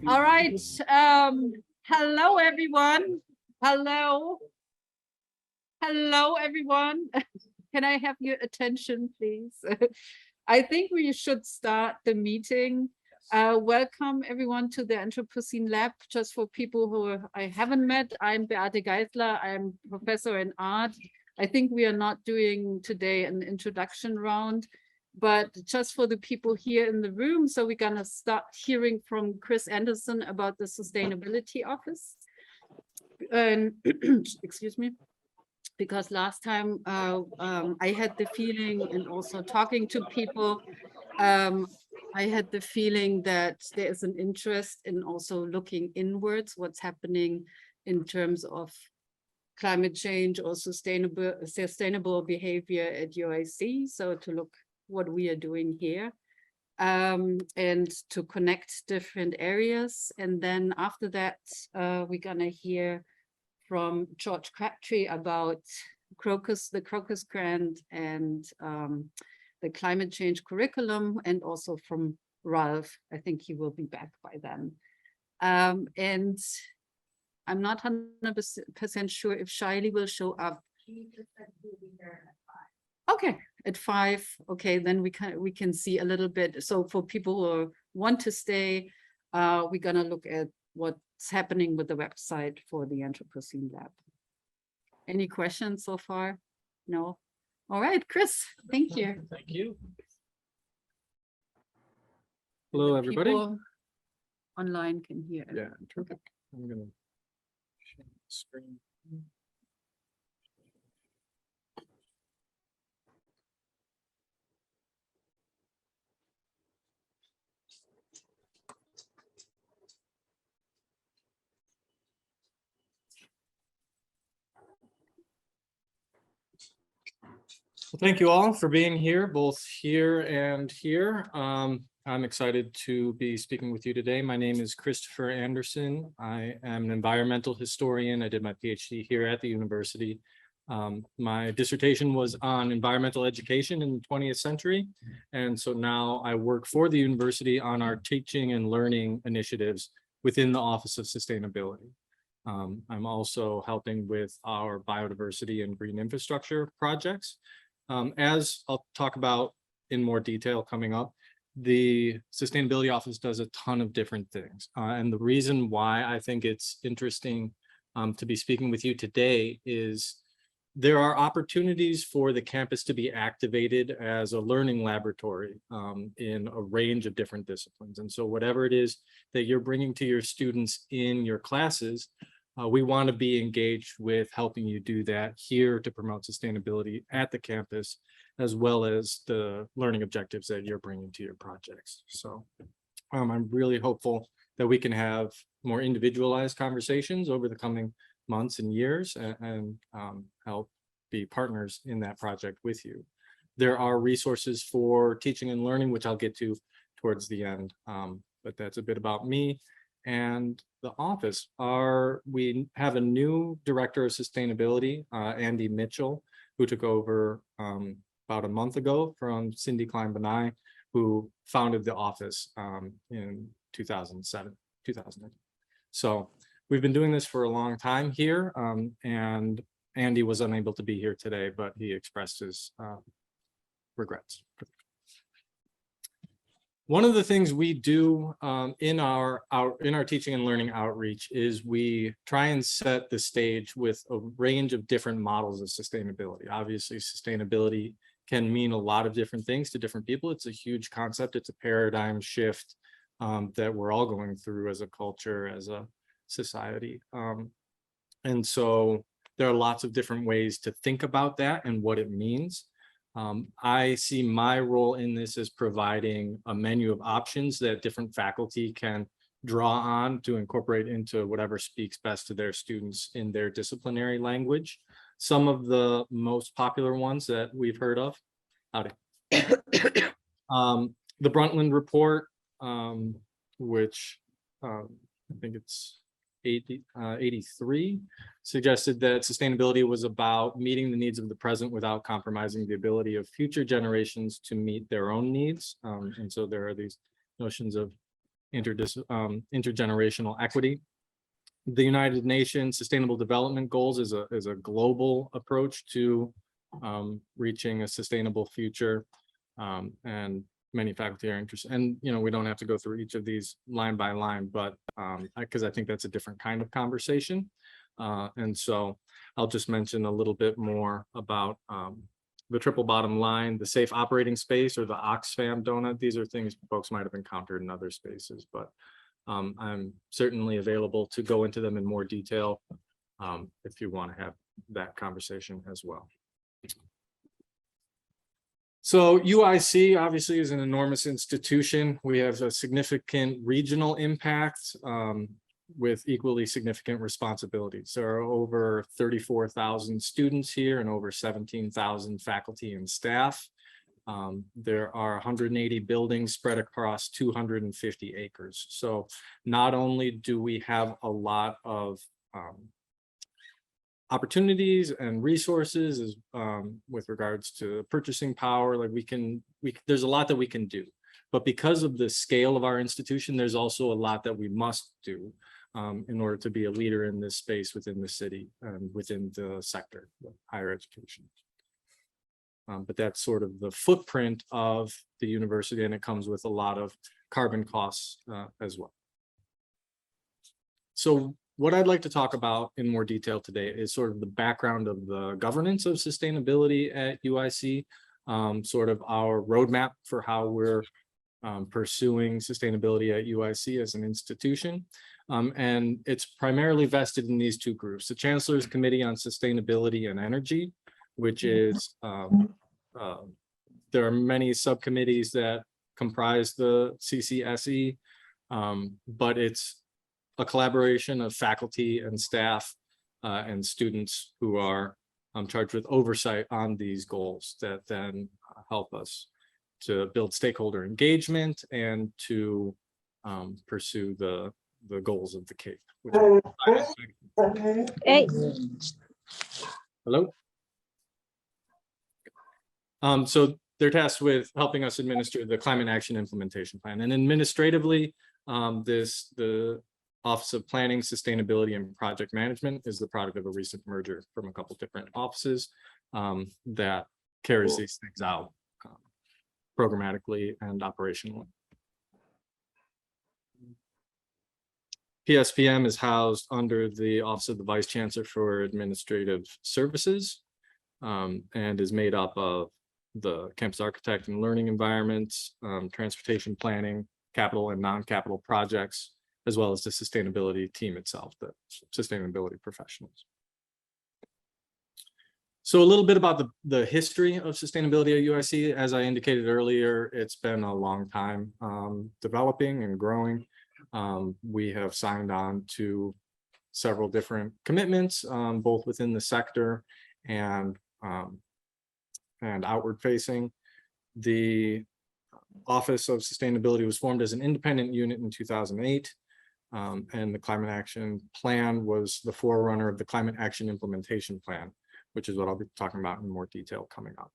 All right. Hello, everyone. Hello. Hello, everyone. Can I have your attention, please? I think we should start the meeting. Welcome, everyone, to the Anthropocene Lab. Just for people who I haven't met, I'm Beate Geisler. I'm professor in art. I think we are not doing today an introduction round, but just for the people here in the room. So we're going to start hearing from Chris Anderson about the Sustainability Office. And excuse me, because last time I had the feeling, and also talking to people, I had the feeling that there is an interest in also looking inwards, what's happening in terms of climate change or sustainable behavior at UIC. So to look what we are doing here, and to connect different areas. And then after that, we're gonna hear from George Crabtree about the Crocus Grant and the climate change curriculum, and also from Ralph. I think he will be back by then. And I'm not 100% sure if Shiley will show up. Okay, at 5. Okay, then we can see a little bit. So for people who want to stay, we're gonna look at what's happening with the website for the Anthropocene Lab. Any questions so far? No? All right, Chris, thank you. Thank you. Hello, everybody. People online can hear. Yeah, Okay. I'm gonna share the screen. Well, thank you all for being here, both here and here. I'm excited to be speaking with you today. My name is Christopher Anderson. I am an environmental historian. I did my PhD here at the university. My dissertation was on environmental education in the 20th century. And so now I work for the university on our teaching and learning initiatives within the Office of Sustainability. I'm also helping with our biodiversity and green infrastructure projects. As I'll talk about in more detail coming up, the Sustainability Office does a ton of different things. And the reason why I think it's interesting to be speaking with you today is there are opportunities for the campus to be activated as a learning laboratory in a range of different disciplines. And so whatever it is that you're bringing to your students in your classes, we want to be engaged with helping you do that here to promote sustainability at the campus, as well as the learning objectives that you're bringing to your projects. So I'm really hopeful that we can have more individualized conversations over the coming months and years and help be partners in that project with you. There are resources for teaching and learning, which I'll get to towards the end, but that's a bit about me and the office. We have a new director of sustainability, Andy Mitchell, who took over about a month ago from Cindy Klein-Benai, who founded the office in 2007. So we've been doing this for a long time here, and Andy was unable to be here today, but he expressed his regrets. One of the things we do in our teaching and learning outreach is we try and set the stage with a range of different models of sustainability. Obviously, sustainability can mean a lot of different things to different people. It's a huge concept. It's a paradigm shift that we're all going through as a culture, as a society. And so there are lots of different ways to think about that and what it means. I see my role in this as providing a menu of options that different faculty can draw on to incorporate into whatever speaks best to their students in their disciplinary language. Some of the most popular ones that we've heard of, the Brundtland Report, which I think it's 83, suggested that sustainability was about meeting the needs of the present without compromising the ability of future generations to meet their own needs. And so there are these notions of intergenerational equity. The United Nations Sustainable Development Goals is a global approach to reaching a sustainable future, and many faculty are interested. And we don't have to go through each of these line by line, but because I think that's a different kind of conversation. And so I'll just mention a little bit more about the triple bottom line, the safe operating space, or the Oxfam donut. These are things folks might have encountered in other spaces, but I'm certainly available to go into them in more detail if you want to have that conversation as well. So UIC obviously is an enormous institution. We have a significant regional impact with equally significant responsibilities. There are over 34,000 students here and over 17,000 faculty and staff. There are 180 buildings spread across 250 acres. So not only do we have a lot of opportunities and resources as, with regards to purchasing power, like there's a lot that we can do. But because of the scale of our institution, there's also a lot that we must do in order to be a leader in this space within the city and within the sector, higher education. But that's sort of the footprint of the university, and it comes with a lot of carbon costs as well. So what I'd like to talk about in more detail today is sort of the background of the governance of sustainability at UIC, sort of our roadmap for how we're pursuing sustainability at UIC as an institution. And it's primarily vested in these two groups: the Chancellor's Committee on Sustainability and Energy, which is, there are many subcommittees that comprise the CCSE, but it's a collaboration of faculty and staff and students who are charged with oversight on these goals that then help us to build stakeholder engagement and to pursue the goals of the CAPE. Hey. Hello. So they're tasked with helping us administer the Climate Action Implementation Plan. And administratively, the Office of Planning, Sustainability, and Project Management is the product of a recent merger from a couple different offices that carries these things out programmatically and operationally. PSPM is housed under the Office of the Vice Chancellor for Administrative Services and is made up of the campus architect and learning environments, transportation planning, capital and non-capital projects, as well as the sustainability team itself, the sustainability professionals. So a little bit about the history of sustainability at UIC. As I indicated earlier, it's been a long time developing and growing. We have signed on to several different commitments, both within the sector and outward facing. The Office of Sustainability was formed as an independent unit in 2008. And the Climate Action Plan was the forerunner of the Climate Action Implementation Plan, which is what I'll be talking about in more detail coming up.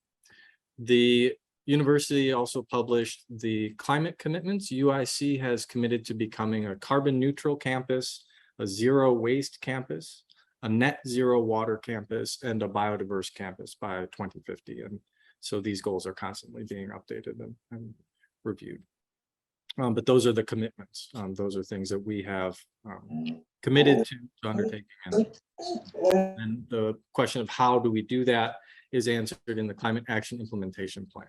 The university also published the climate commitments. UIC has committed to becoming a carbon neutral campus, a zero waste campus, a net zero water campus, and a biodiverse campus by 2050. And so these goals are constantly being updated and reviewed. But those are the commitments. Those are things that we have committed to undertaking. And the question of how do we do that is answered in the Climate Action Implementation Plan.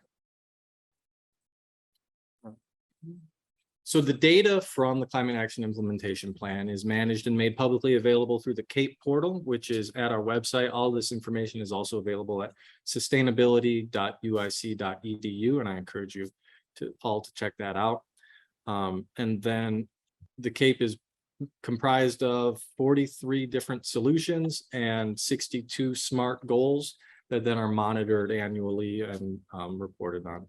So the data from the Climate Action Implementation Plan is managed and made publicly available through the CAPE portal, which is at our website. All this information is also available at sustainability.uic.edu, and I encourage you all to check that out. And then the CAPE is comprised of 43 different solutions and 62 SMART goals that then are monitored annually and reported on.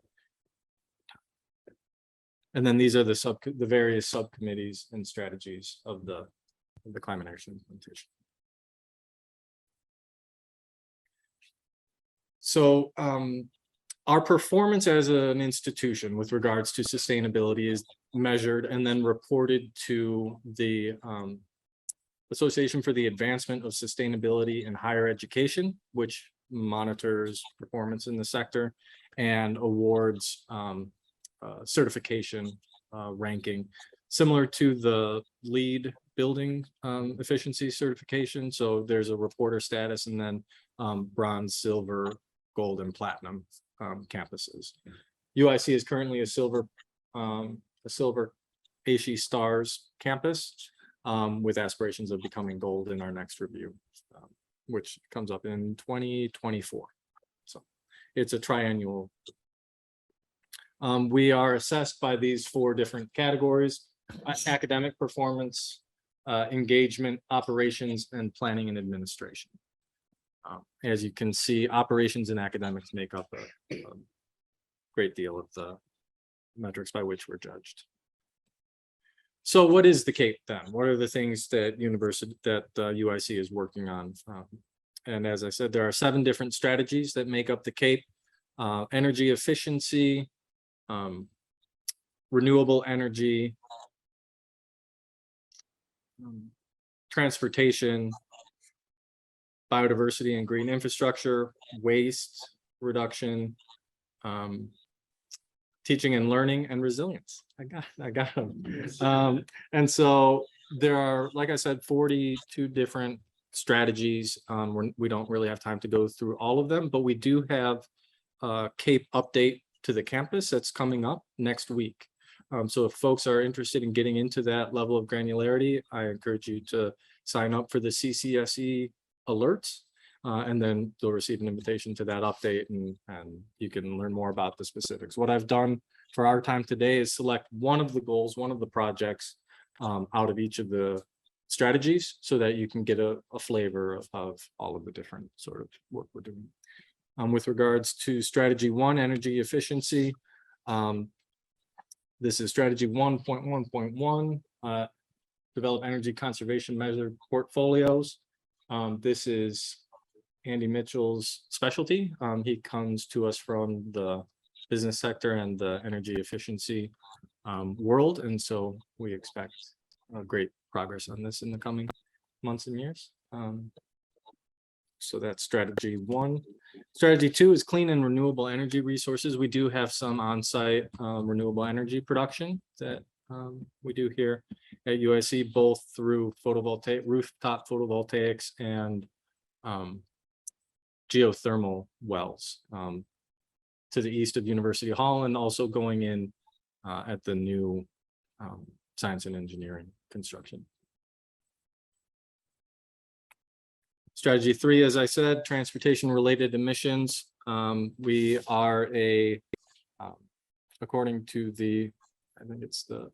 And then these are the various subcommittees and strategies of the climate action implementation. So our performance as an institution with regards to sustainability is measured and then reported to the Association for the Advancement of Sustainability in Higher Education, which monitors performance in the sector and awards certification ranking, similar to the LEED building efficiency certification. So there's a reporter status, and then bronze, silver, gold, and platinum campuses. UIC is currently a silver ASHE Stars campus, with aspirations of becoming gold in our next review, which comes up in 2024. So it's a triannual. We are assessed by these 4 different categories: academic performance, engagement, operations, and planning and administration. As you can see, operations and academics make up a great deal of the metrics by which we're judged. So what is the CAPE then? What are the things that UIC is working on? And as I said, there are 7 different strategies that make up the CAPE: energy efficiency, renewable energy, transportation, biodiversity and green infrastructure, waste reduction, teaching and learning, and resilience. I got them. And so there are, like I said, 42 different strategies. We don't really have time to go through all of them, but we do have a CAPE update to the campus that's coming up next week. So if folks are interested in getting into that level of granularity, I encourage you to sign up for the CCSE alerts, and then you'll receive an invitation to that update, and you can learn more about the specifics. What I've done for our time today is select one of the goals, one of the projects out of each of the strategies, so that you can get a flavor of all of the different sort of work we're doing. With regards to strategy 1, energy efficiency, this is strategy 1.1.1, develop energy conservation measure portfolios. This is Andy Mitchell's specialty. He comes to us from the business sector and the energy efficiency world, and so we expect great progress on this in the coming months and years. So that's strategy 1. Strategy 2 is clean and renewable energy resources. We do have some on-site renewable energy production that we do here at UIC, both through photovoltaic, rooftop photovoltaics, and geothermal wells to the east of University Hall, and also going in at the new science and engineering construction. Strategy 3, as I said, transportation related emissions. We are according to the, I think it's the,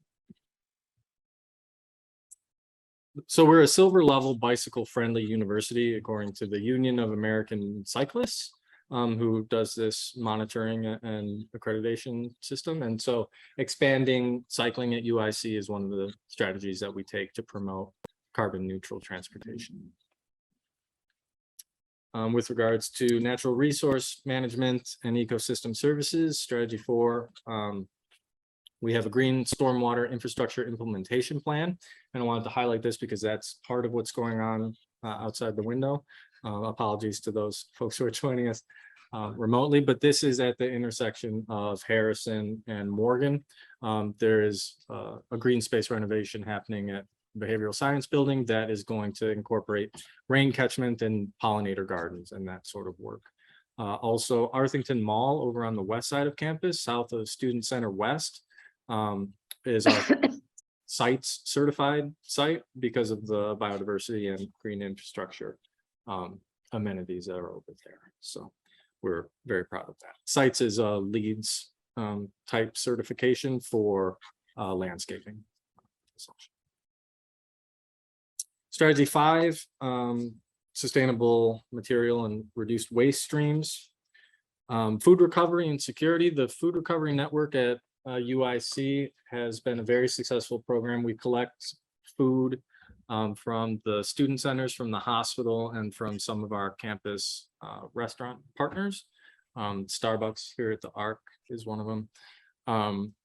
so we're a silver level bicycle friendly university according to the Union of American Cyclists, who does this monitoring and accreditation system. And so expanding cycling at UIC is one of the strategies that we take to promote carbon neutral transportation. With regards to natural resource management and ecosystem services, strategy 4, we have a green stormwater infrastructure implementation plan. And I wanted to highlight this because that's part of what's going on outside the window. Apologies to those folks who are joining us remotely, but this is at the intersection of Harrison and Morgan. There is a green space renovation happening at Behavioral Science Building that is going to incorporate rain catchment and pollinator gardens and that sort of work. Also, Arthington Mall over on the west side of campus, south of Student Center West, is our CITES certified site because of the biodiversity and green infrastructure amenities that are over there. So we're very proud of that. CITES is a LEEDs type certification for landscaping. Strategy 5, sustainable material and reduced waste streams. Food recovery and security. The food recovery network at UIC has been a very successful program. We collect food from the student centers, from the hospital, and from some of our campus restaurant partners. Starbucks here at the Arc is one of them.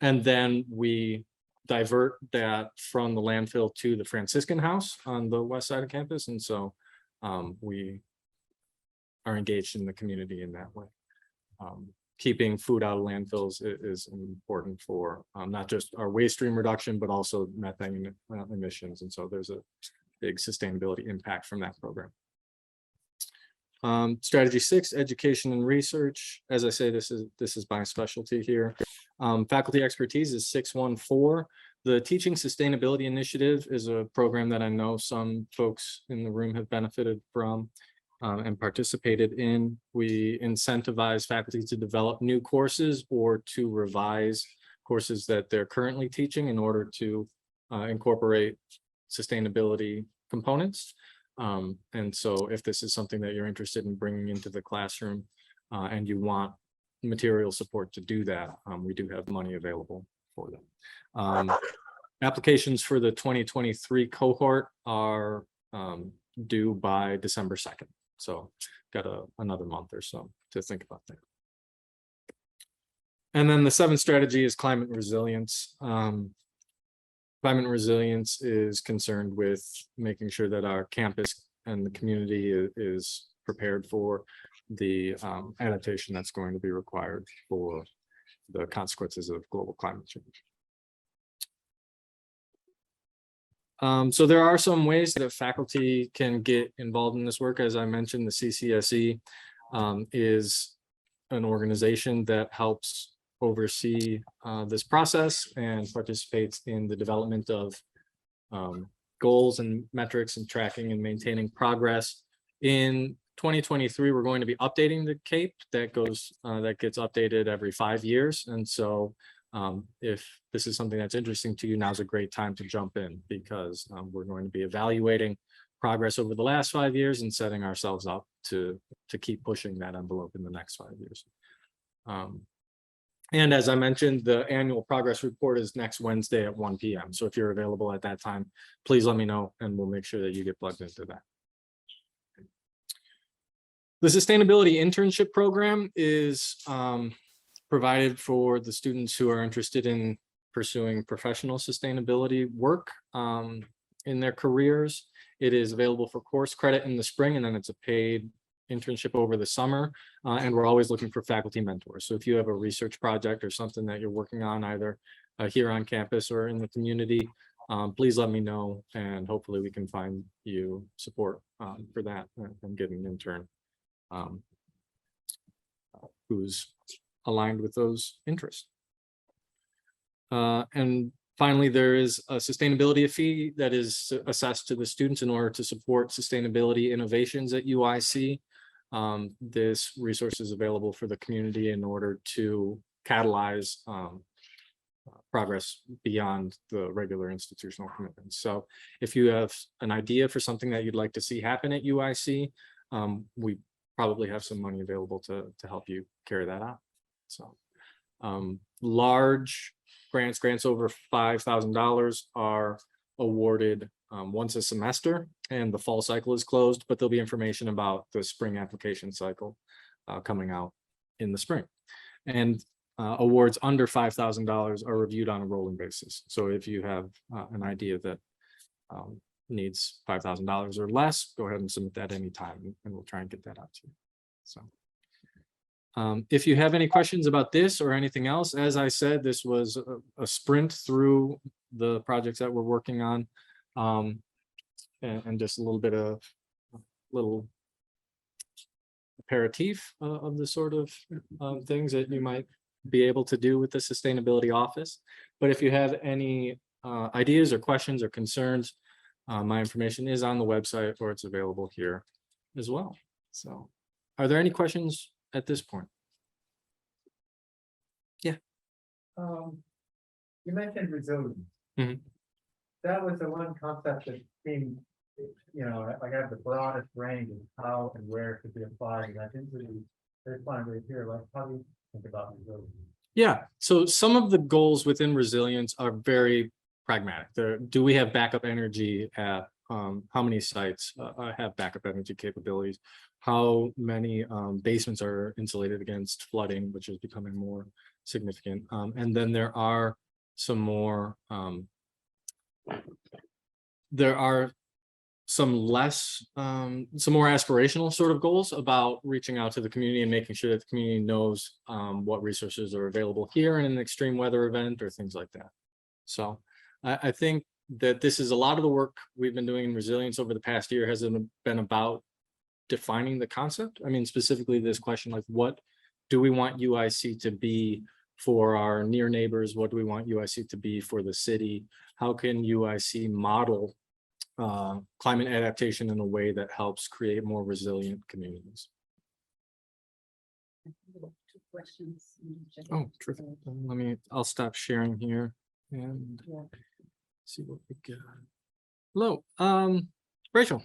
And then we divert that from the landfill to the Franciscan House on the west side of campus. And so we are engaged in the community in that way. Keeping food out of landfills is important for not just our waste stream reduction, but also methane emissions. And so there's a big sustainability impact from that program. Strategy 6, education and research. As I say, this is my specialty here. Faculty expertise is 614. The Teaching Sustainability Initiative is a program that I know some folks in the room have benefited from and participated in. We incentivize faculty to develop new courses or to revise courses that they're currently teaching in order to incorporate sustainability components. And so if this is something that you're interested in bringing into the classroom and you want material support to do that, we do have money available for them. Applications for the 2023 cohort are due by December 2nd. So got another month or so to think about that. And then the 7th strategy is climate resilience. Climate resilience is concerned with making sure that our campus and the community is prepared for the adaptation that's going to be required for the consequences of global climate change. So there are some ways that faculty can get involved in this work. As I mentioned, the CCSE is an organization that helps oversee this process and participates in the development of goals and metrics and tracking and maintaining progress. In 2023, we're going to be updating the CAPE that gets updated every 5 years. And so if this is something that's interesting to you, now's a great time to jump in, because we're going to be evaluating progress over the last 5 years and setting ourselves up to keep pushing that envelope in the next 5 years. And as I mentioned, the annual progress report is next Wednesday at 1 p.m. So if you're available at that time, please let me know and we'll make sure that you get plugged into that. The sustainability internship program is provided for the students who are interested in pursuing professional sustainability work in their careers. It is available for course credit in the spring, and then it's a paid internship over the summer. And we're always looking for faculty mentors. So if you have a research project or something that you're working on either here on campus or in the community, please let me know, and hopefully we can find you support for that and get an intern who's aligned with those interests. And finally, there is a sustainability fee that is assessed to the students in order to support sustainability innovations at UIC. This resource is available for the community in order to catalyze progress beyond the regular institutional commitments. So if you have an idea for something that you'd like to see happen at UIC, we probably have some money available to help you carry that out. So large grants over $5,000 are awarded once a semester, and the fall cycle is closed, but there'll be information about the spring application cycle coming out in the spring. And awards under $5,000 are reviewed on a rolling basis. So if you have an idea that needs $5,000 or less, go ahead and submit that anytime, and we'll try and get that out to you. So if you have any questions about this or anything else, as I said, this was a sprint through the projects that we're working on, and just a little bit of little aperitif of the sort of things that you might be able to do with the sustainability office. But if you have any ideas or questions or concerns, my information is on the website, or it's available here as well. So are there any questions at this point? Yeah. You mentioned resilience. Mhm. That was the one concept that seemed, like I have the broadest range of how and where it could be applied. And I think there's one right here, like how do you think about resilience? Yeah, so some of the goals within resilience are very pragmatic. Do we have backup energy at how many sites have backup energy capabilities? How many basements are insulated against flooding, which is becoming more significant? And then there are some more, there are some less, some more aspirational sort of goals about reaching out to the community and making sure that the community knows what resources are available here in an extreme weather event or things like that. So I think that this is a lot of the work we've been doing in resilience over the past year has been about defining the concept. I mean, specifically this question, like, what do we want UIC to be for our near neighbors? What do we want UIC to be for the city? How can UIC model climate adaptation in a way that helps create more resilient communities? Two questions. Oh, terrific. I'll stop sharing here and see what we got. Hello, Rachel.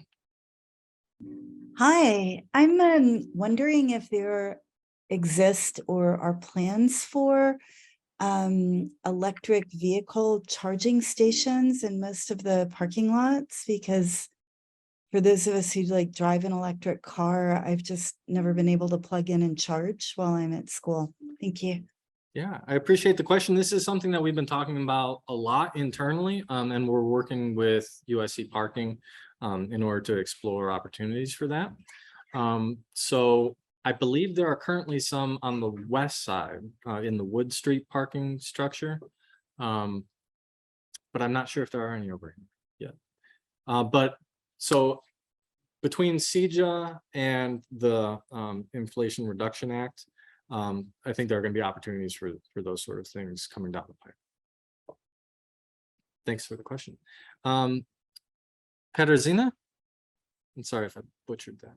Hi, I'm wondering if there exist or are plans for electric vehicle charging stations in most of the parking lots, because for those of us who like drive an electric car, I've just never been able to plug in and charge while I'm at school. Thank you. Yeah, I appreciate the question. This is something that we've been talking about a lot internally, and we're working with UIC Parking in order to explore opportunities for that. So I believe there are currently some on the west side in the Wood Street parking structure, but I'm not sure if there are any over here yet. But so between CEJA and the Inflation Reduction Act, I think there are going to be opportunities for those sort of things coming down the pipe. Thanks for the question. Katarzyna? I'm sorry if I butchered that.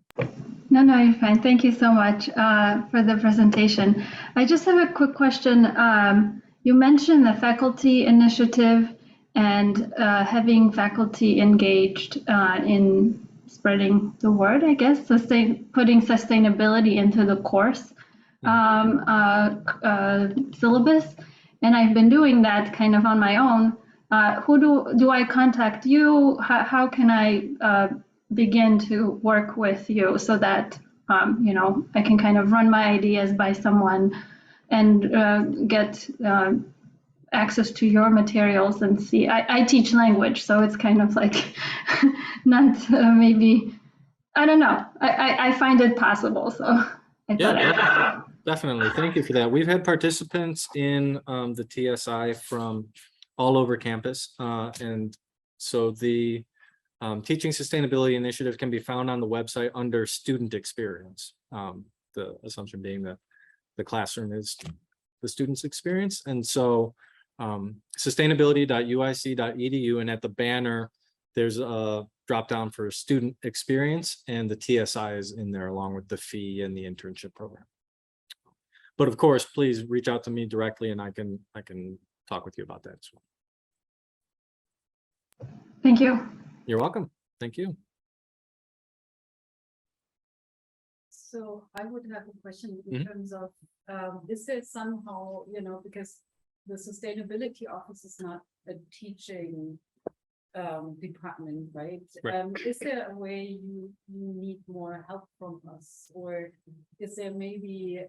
No, you're fine. Thank you so much for the presentation. I just have a quick question. You mentioned the faculty initiative and having faculty engaged in spreading the word, I guess, putting sustainability into the course syllabus. And I've been doing that kind of on my own. Who do I contact you? How can I begin to work with you so that you know, I can kind of run my ideas by someone and get access to your materials and see? I teach language, so it's kind of like not maybe, I don't know. I find it possible, so I thought definitely. Thank you for that. We've had participants in the TSI from all over campus, and so the Teaching Sustainability Initiative can be found on the website under student experience. The assumption being that the classroom is the student's experience. And so sustainability.uic.edu, and at the banner, there's a drop down for student experience, and the TSI is in there along with the fee and the internship program. But of course, please reach out to me directly and I can talk with you about that as well. Thank you. You're welcome. Thank you. So I would have a question in terms of, is there somehow, you know, because the sustainability office is not a teaching department, right? Is there a way you need more help from us, or is there maybe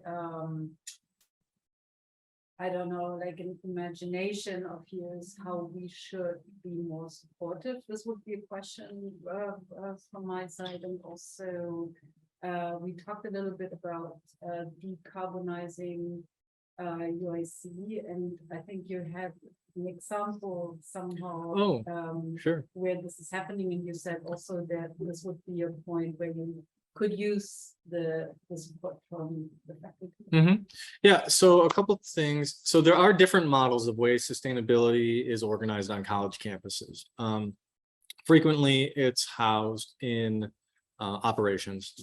I don't know, like an imagination of yours how we should be more supportive? This would be a question from my side. And also we talked a little bit about decarbonizing UIC, and I think you had an example somehow sure, where this is happening, and you said also that this would be a point where you could use the support from the faculty. Yeah, so a couple of things. So there are different models of ways sustainability is organized on college campuses. Frequently, it's housed in operations.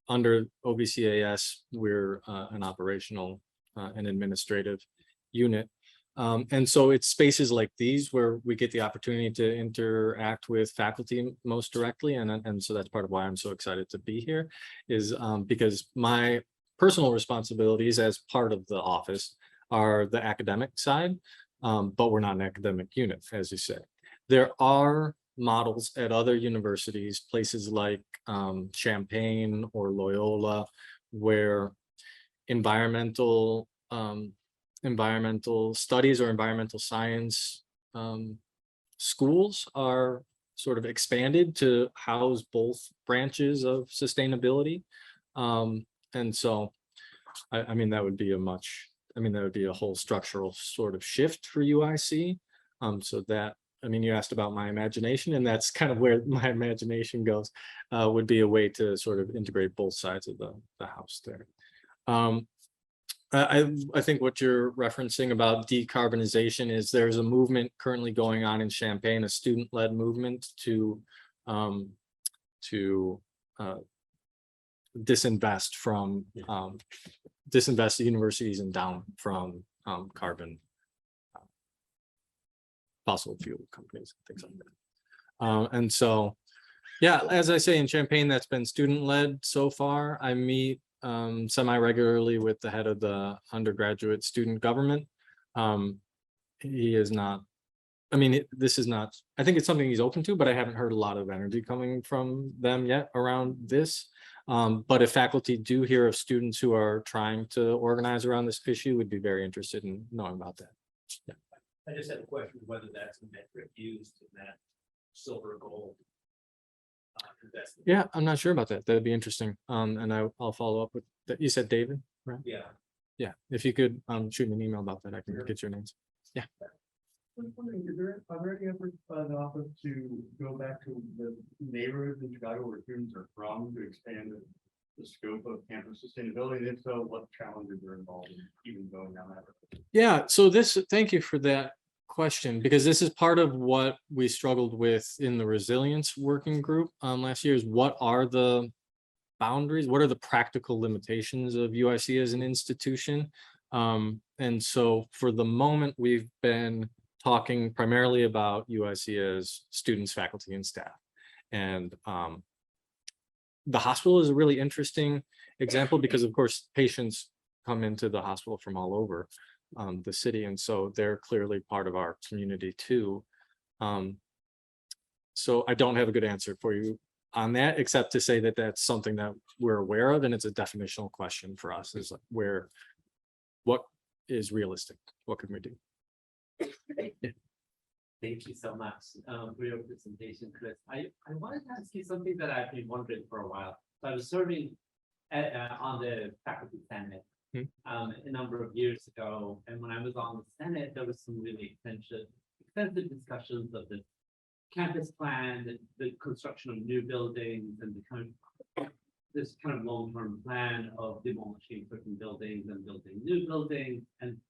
Under OVCAS, we're an operational and administrative unit. And so it's spaces like these where we get the opportunity to interact with faculty most directly. And so that's part of why I'm so excited to be here, is because my personal responsibilities as part of the office are the academic side, but we're not an academic unit, as you say. There are models at other universities, places like Champaign or Loyola, where environmental environmental studies or environmental science schools are sort of expanded to house both branches of sustainability. And so, I mean, that would be that would be a whole structural sort of shift for UIC. So that, I mean, you asked about my imagination, and that's kind of where my imagination goes, would be a way to sort of integrate both sides of the house there. I think what you're referencing about decarbonization is there's a movement currently going on in Champaign, a student-led movement to disinvest universities and down from carbon fossil fuel companies, things like that. And so, yeah, as I say, in Champaign, that's been student-led so far. I meet semi-regularly with the head of the undergraduate student government. He is not, I mean, this is not, I think it's something he's open to, but I haven't heard a lot of energy coming from them yet around this. But if faculty do hear of students who are trying to organize around this issue, would be very interested in knowing about that. Yeah. I just had a question whether that's a metric used in that silver gold investment. Yeah, I'm not sure about that. That'd be interesting. And I'll follow up with that. You said David, right? Yeah. Yeah, if you could shoot me an email about that, I can get your names. Yeah. I'm wondering, are there any efforts by the office to go back to the neighborhoods in Chicago where students are from to expand the scope of campus sustainability? And if so, what challenges are involved in even going down that road? Yeah, so thank you for that question, because this is part of what we struggled with in the resilience working group last year, is what are the boundaries, what are the practical limitations of UIC as an institution? And so for the moment, we've been talking primarily about UIC as students, faculty, and staff. And the hospital is a really interesting example because, of course, patients come into the hospital from all over the city. And so they're clearly part of our community too. So I don't have a good answer for you on that, except to say that that's something that we're aware of. And it's a definitional question for us, is like what is realistic? What can we do? Yeah. Thank you so much for your presentation, Chris. I wanted to ask you something that I've been wondering for a while. So I was serving on the faculty senate a number of years ago, and when I was on the senate, there was some really extensive discussions of the campus plan, the construction of new buildings, and this kind of long-term plan of demolishing certain buildings and building new buildings. And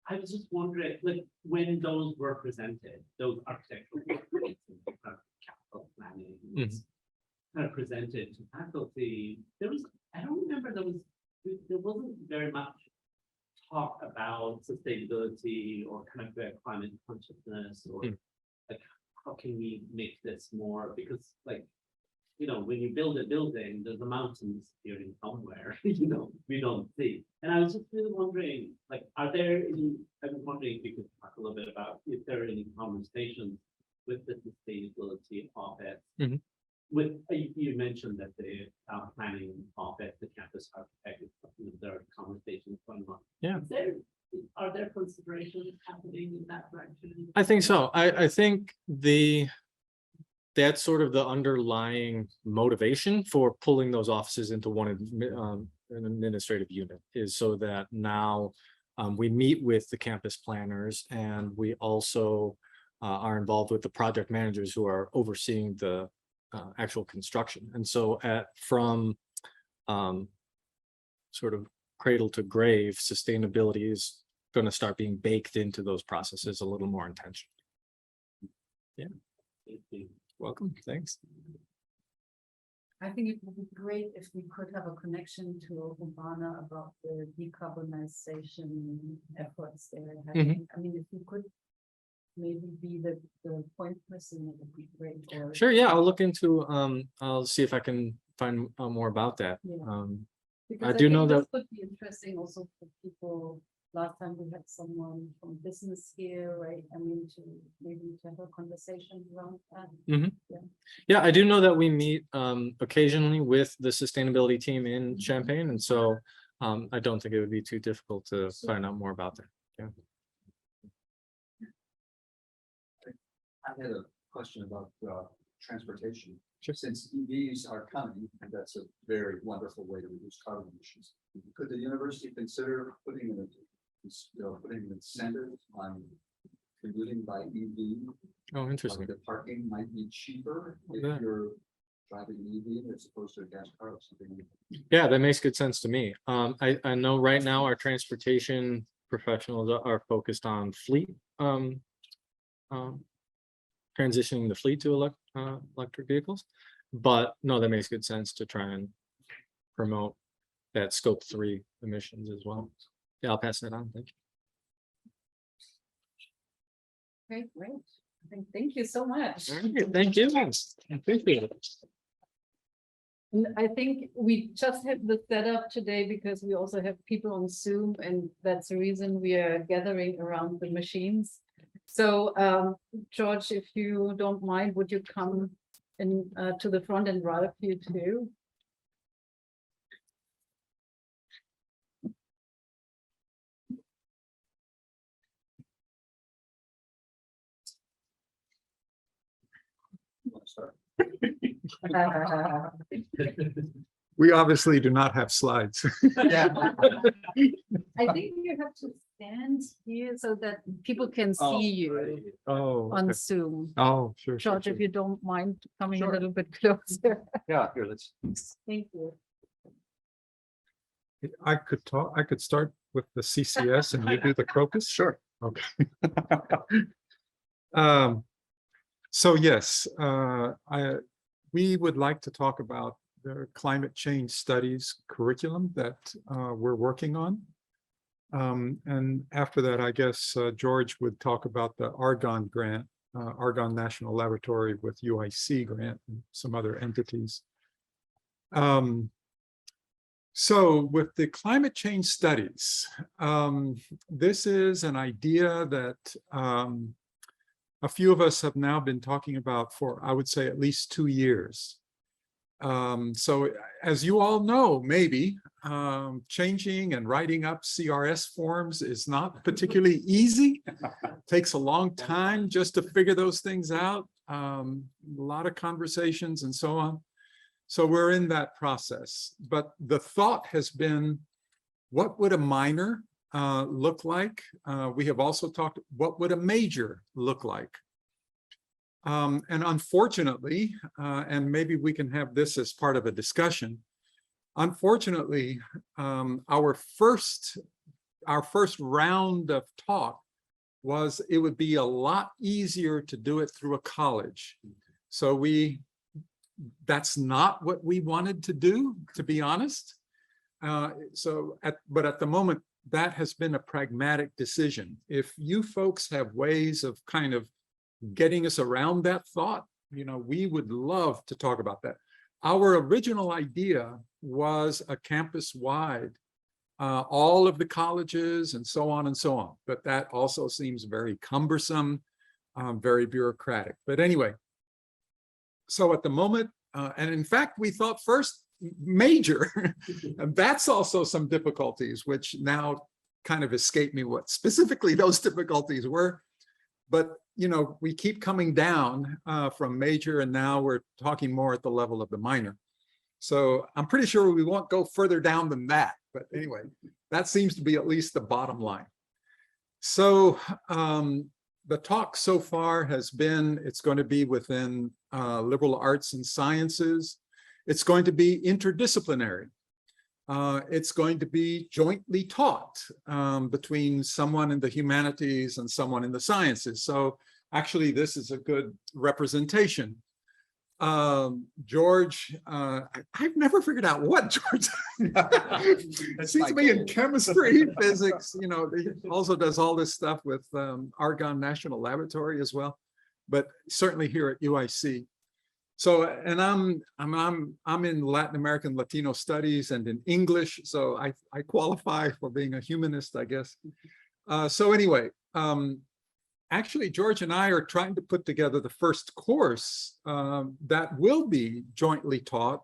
I was just wondering, like, when those were presented, those architectural plans and kind of capital planning was kind of presented to faculty, I don't remember there wasn't very much talk about sustainability or kind of climate consciousness, or like, how can we make this more, because, like, you know, when you build a building, there's a mountain disappearing somewhere, you know, we don't see. And I was just really wondering, like, I was wondering if you could talk a little bit about if there are any conversations with the sustainability office. With you mentioned that the planning office, the campus architect, there are conversations going on. Yeah. Are there considerations happening in that direction? I think so. I think that's sort of the underlying motivation for pulling those offices into one an administrative unit, is so that now we meet with the campus planners, and we also are involved with the project managers who are overseeing the actual construction. And so from sort of cradle to grave, sustainability is going to start being baked into those processes a little more intentionally. Yeah. Thank you. Welcome. Thanks. I think it would be great if we could have a connection to Urbana about the decarbonization efforts they're having. I mean, if you could maybe be the point person, it would be great. Or, Sure. Yeah, I'll look into. I'll see if I can find more about that. Yeah. I do know this that would be interesting also for people. Last time we had someone from business here, right? I mean, to have a conversation around that. Yeah, I do know that we meet occasionally with the sustainability team in Champaign, and so I don't think it would be too difficult to find out more about that. I had a question about transportation. Sure. Since EVs are coming, and that's a very wonderful way to reduce carbon emissions, could the university consider putting an incentive on commuting by EV? Oh, interesting. The parking might be cheaper if Yeah. you're driving an EV as opposed to a gas car or something. Yeah, that makes good sense to me. I know right now our transportation professionals are focused on fleet, transitioning the fleet to electric vehicles. But no, that makes good sense to try and promote that scope 3 emissions as well. Yeah, I'll pass that on. Thank you. Great. Thank you so much. All right, thank you. I appreciate it. And I think we just have the setup today because we also have people on Zoom, and that's the reason we are gathering around the machines. So, George, if you don't mind, would you come in to the front and Ralph, you too? We obviously do not have slides. I think you have to stand here so that people can see you Oh, on okay. Zoom. Oh, sure. George, if you don't mind coming a Sure. little bit closer. Yeah, here, let's. Thank you. I could start with the CCS and you do the crocus? Sure. Okay. So yes, we would like to talk about the climate change studies curriculum that we're working on. And after that, I guess George would talk about the Argonne grant, Argonne National Laboratory with UIC grant and some other entities. So with the climate change studies, this is an idea that a few of us have now been talking about for, I would say, at least 2 years. So as you all know, maybe changing and writing up CRS forms is not particularly easy. Takes a long time just to figure those things out. A lot of conversations and so on. So we're in that process. But the thought has been, what would a minor look like? We have also talked, what would a major look like? And unfortunately, and maybe we can have this as part of a discussion, unfortunately, our first round of talk was it would be a lot easier to do it through a college. So that's not what we wanted to do, to be honest. But at the moment, that has been a pragmatic decision. If you folks have ways of kind of getting us around that thought, we would love to talk about that. Our original idea was a campus-wide, all of the colleges and so on and so on. But that also seems very cumbersome, very bureaucratic. But anyway, so at the moment, and in fact, we thought first major, and that's also some difficulties, which now kind of escape me what specifically those difficulties were. But, we keep coming down from major, and now we're talking more at the level of the minor. So I'm pretty sure we won't go further down than that. But anyway, that seems to be at least the bottom line. So the talk so far has been, it's going to be within liberal arts and sciences. It's going to be interdisciplinary. It's going to be jointly taught between someone in the humanities and someone in the sciences. So actually, this is a good representation. George, I've never figured out what George, it seems to be in chemistry, physics, he also does all this stuff with Argonne National Laboratory as well, but certainly here at UIC. So, and I'm in Latin American Latino studies and in English, so I qualify for being a humanist, I guess. So anyway, actually, George and I are trying to put together the first course that will be jointly taught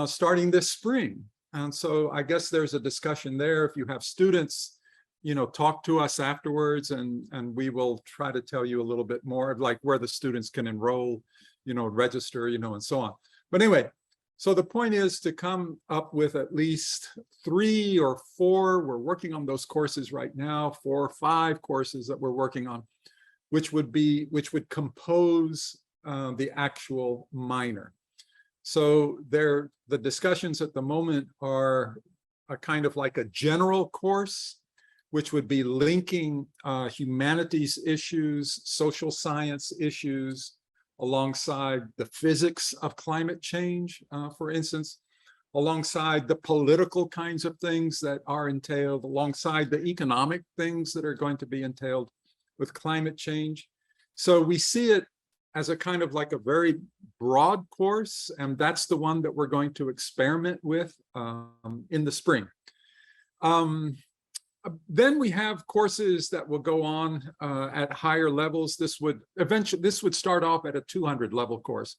starting this spring. And so I guess there's a discussion there. If you have students talk to us afterwards, and we will try to tell you a little bit more of like where the students can enroll, register, and so on. But anyway, so the point is to come up with at least 3 or 4. We're working on those courses right now, 4 or 5 courses that we're working on, which would compose the actual minor. So the discussions at the moment are a kind of like a general course, which would be linking humanities issues, social science issues, alongside the physics of climate change, for instance, alongside the political kinds of things that are entailed, alongside the economic things that are going to be entailed with climate change. So we see it as a kind of like a very broad course, and that's the one that we're going to experiment with in the spring. Then we have courses that will go on at higher levels. This would start off at a 200 level course,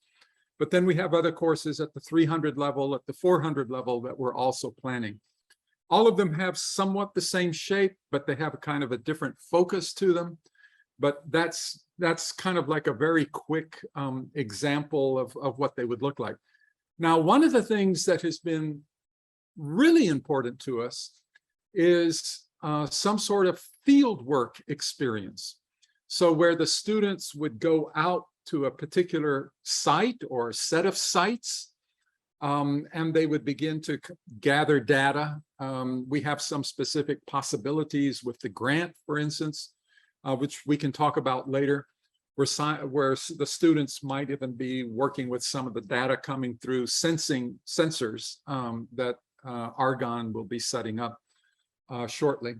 but then we have other courses at the 300 level, at the 400 level that we're also planning. All of them have somewhat the same shape, but they have a kind of a different focus to them. But that's kind of like a very quick example of what they would look like. Now, one of the things that has been really important to us is some sort of field work experience. So where the students would go out to a particular site or a set of sites, and they would begin to gather data. We have some specific possibilities with the grant, for instance, which we can talk about later, where the students might even be working with some of the data coming through sensors that Argonne will be setting up shortly.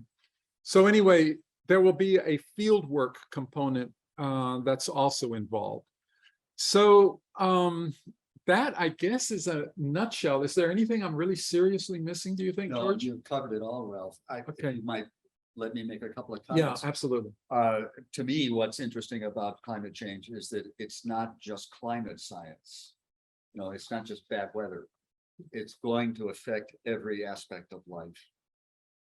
So anyway, there will be a fieldwork component that's also involved. So that, I guess, is a nutshell. Is there anything I'm really seriously missing, do you think, No, George? you covered it all, Ralph. Okay. You might let me make a couple of Yeah, comments. absolutely. To me, what's interesting about climate change is that it's not just climate science. It's not just bad weather. It's going to affect every aspect of life.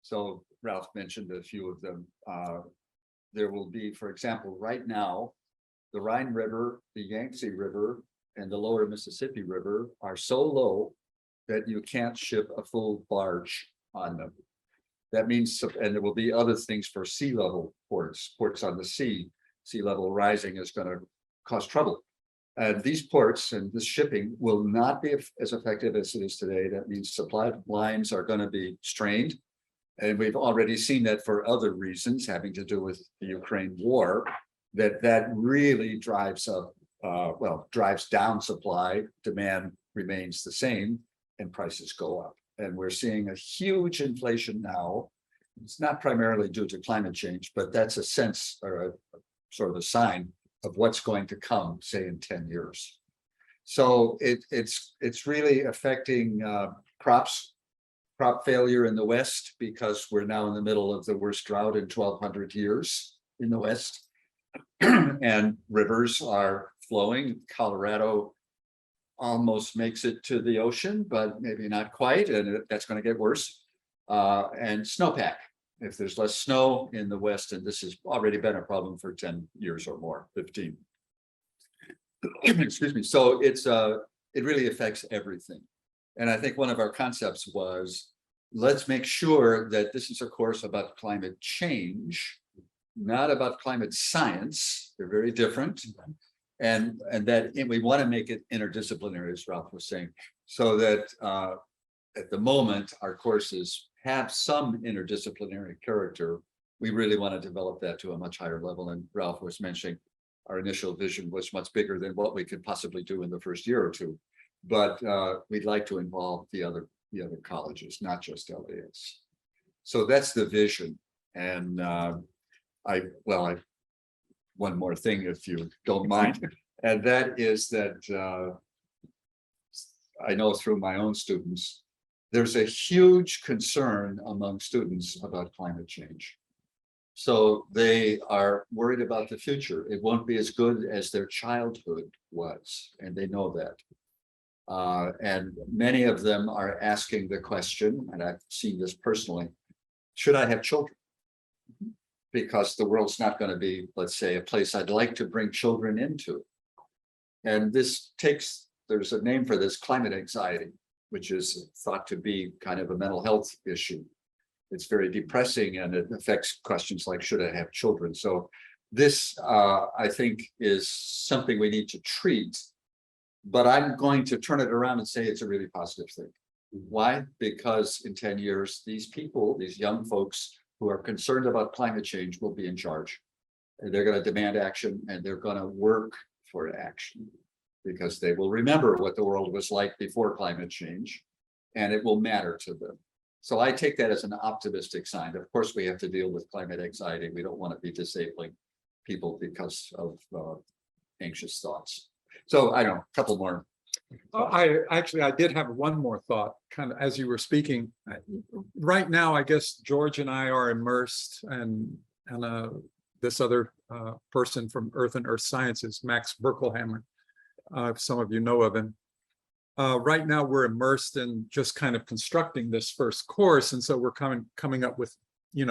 So Ralph mentioned a few of them. There will be, for example, right now, the Rhine River, the Yangtze River, and the lower Mississippi River are so low that you can't ship a full barge on them. That means, and there will be other things for sea level ports on the sea. Sea level rising is going to cause trouble. And these ports and this shipping will not be as effective as it is today. That means supply lines are going to be strained. And we've already seen that for other reasons having to do with the Ukraine war, that really drives up, drives down supply, demand remains the same, and prices go up. And we're seeing a huge inflation now. It's not primarily due to climate change, but that's a sense or a sort of a sign of what's going to come, say, in 10 years. So it's really affecting crop failure in the West, because we're now in the middle of the worst drought in 1,200 years in the West. And rivers are flowing. Colorado almost makes it to the ocean, but maybe not quite, and that's going to get worse. And snowpack. If there's less snow in the West, and this has already been a problem for 10 years or more, 15. Excuse me. So it really affects everything. And I think one of our concepts was, let's make sure that this is a course about climate change, not about climate science. They're very different. And that we want to make it interdisciplinary, as Ralph was saying, so that at the moment our courses have some interdisciplinary character. We really want to develop that to a much higher level. And Ralph was mentioning our initial vision was much bigger than what we could possibly do in the first year or two. But we'd like to involve the other colleges, not just LAS. So that's the vision. And one more thing, if you don't mind, and that is that I know through my own students, there's a huge concern among students about climate change. So they are worried about the future. It won't be as good as their childhood was, and they know that. And many of them are asking the question, and I've seen this personally, should I have children? because the world's not going to be, let's say, a place I'd like to bring children into. And this takes, there's a name for this, climate anxiety, which is thought to be kind of a mental health issue. It's very depressing and it affects questions like, should I have children? So this, I think, is something we need to treat, but I'm going to turn it around and say it's a really positive thing. Why? Because in 10 years, these people, these young folks who are concerned about climate change will be in charge. And they're going to demand action and they're going to work for action because they will remember what the world was like before climate change and it will matter to them. So I take that as an optimistic sign. Of course, we have to deal with climate anxiety. We don't want to be disabling people because of anxious thoughts. So I don't know, a couple more. I did have one more thought, kind of as you were speaking. Right now, I guess George and I are immersed, and this other person from Earth and Earth Sciences, Max Berkelhammer, if some of you know of him. Right now, we're immersed in just kind of constructing this first course, and so we're coming up with,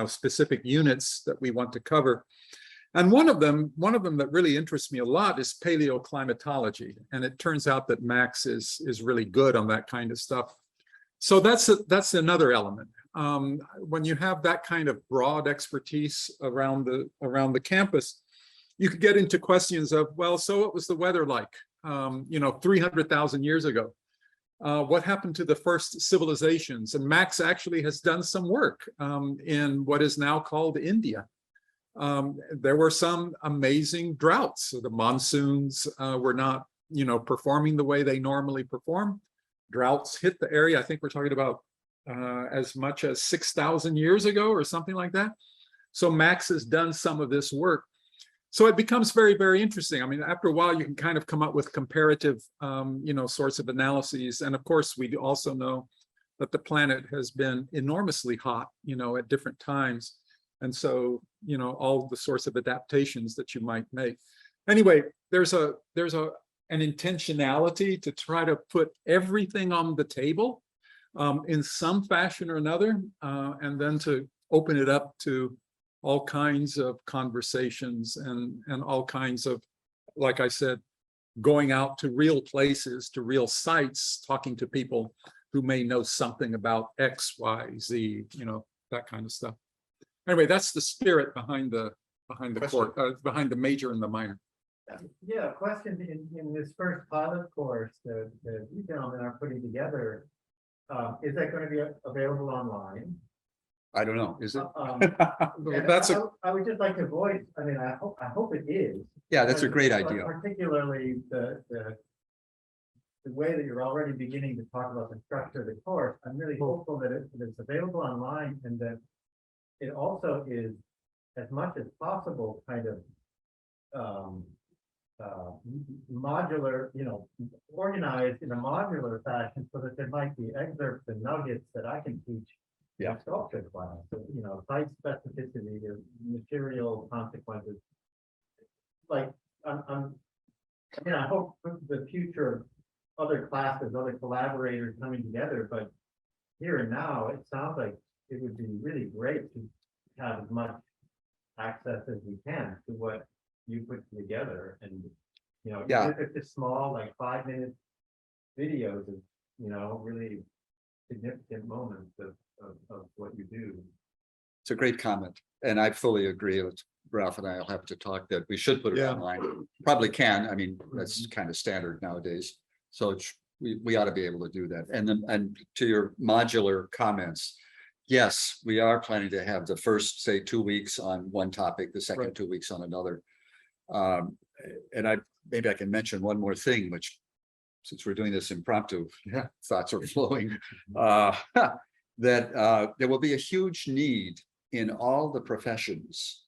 specific units that we want to cover. And one of them that really interests me a lot is paleoclimatology. And it turns out that Max is really good on that kind of stuff. So that's another element. When you have that kind of broad expertise around the campus, you could get into questions of, well, so what was the weather like, 300,000 years ago? What happened to the first civilizations? And Max actually has done some work in what is now called India. There were some amazing droughts. So the monsoons were not, performing the way they normally perform. Droughts hit the area. I think we're talking about as much as 6,000 years ago or something like that. So Max has done some of this work. So it becomes very, very interesting. I mean, after a while, you can kind of come up with comparative, sorts of analyses. And of course, we also know that the planet has been enormously hot, at different times. And so, all the sorts of adaptations that you might make. Anyway, there's an intentionality to try to put everything on the table in some fashion or another, and then to open it up to all kinds of conversations and all kinds of, like I said, going out to real places, to real sites, talking to people who may know something about X, Y, Z, that kind of stuff. Anyway, that's the spirit behind the course, behind the major and the minor. Yeah, question in this first pilot course that you gentlemen are putting together, is that going to be available online? I don't know, is it? I would just like to voice, I hope it is. Yeah, that's a great idea. Particularly the way that you're already beginning to talk about the structure of the course. I'm really hopeful that it's available online and that it also is, as much as possible, kind of modular, organized in a modular fashion so that there might be excerpts and nuggets that I can teach in sculpture class. So, site specificity, material consequences. Like I hope the future other classes, other collaborators coming together, but here and now, it sounds like it would be really great to have as much access as we can to what you put together. And, if it's small, like 5-minute videos of, really significant moments of what you do. It's a great comment. And I fully agree with Ralph, and I'll have to talk that we should put it online. Probably can. I mean, that's kind of standard nowadays. So we ought to be able to do that. And to your modular comments, yes, we are planning to have the first, say, 2 weeks on one topic, the second 2 weeks on another. And maybe I can mention one more thing, which, since we're doing this impromptu, thoughts are flowing, that there will be a huge need in all the professions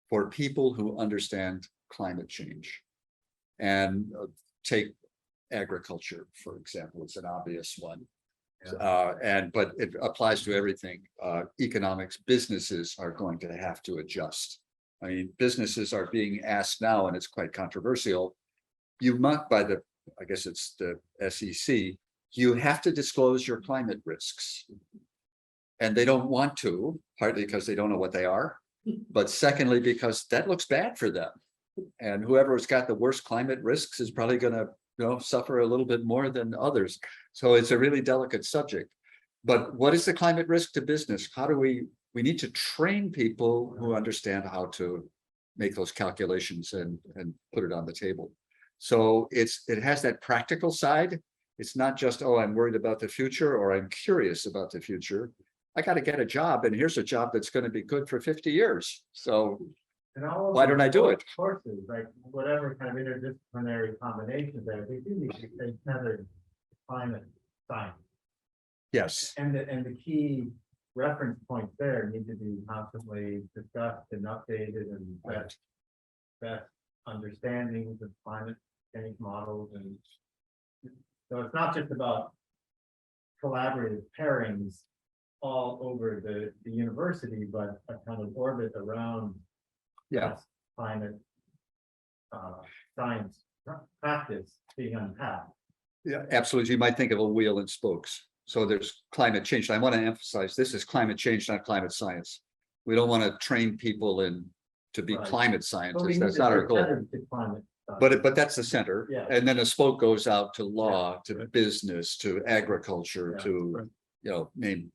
for people who understand climate change. And take agriculture, for example, is an obvious one. But it applies to everything. Economics, businesses are going to have to adjust. I mean, businesses are being asked now, and it's quite controversial. You must, I guess it's the SEC, you have to disclose your climate risks. And they don't want to, partly because they don't know what they are, But secondly, because that looks bad for them. And whoever's got the worst climate risks is probably gonna, suffer a little bit more than others. So it's a really delicate subject. But what is the climate risk to business? How do we need to train people who understand how to make those calculations and put it on the table. So it has that practical side. It's not just, oh, I'm worried about the future or I'm curious about the future. I got to get a job, and here's a job that's going to be good for 50 years. So why don't I do it? Courses, like whatever kind of interdisciplinary combinations there, they do need to take tethered climate science. Yes. And the key reference points there need to be constantly discussed and updated and best understandings of climate change models. And so it's not just about collaborative pairings all over the university, but a kind of orbit around climate science practice being unpacked. Yeah, absolutely. You might think of a wheel and spokes. So there's climate change. I want to emphasize this is climate change, not climate science. We don't want to train people to be climate scientists. That's not our goal. But that's the center. Yeah. And then a spoke goes out to law, to business, to agriculture, to name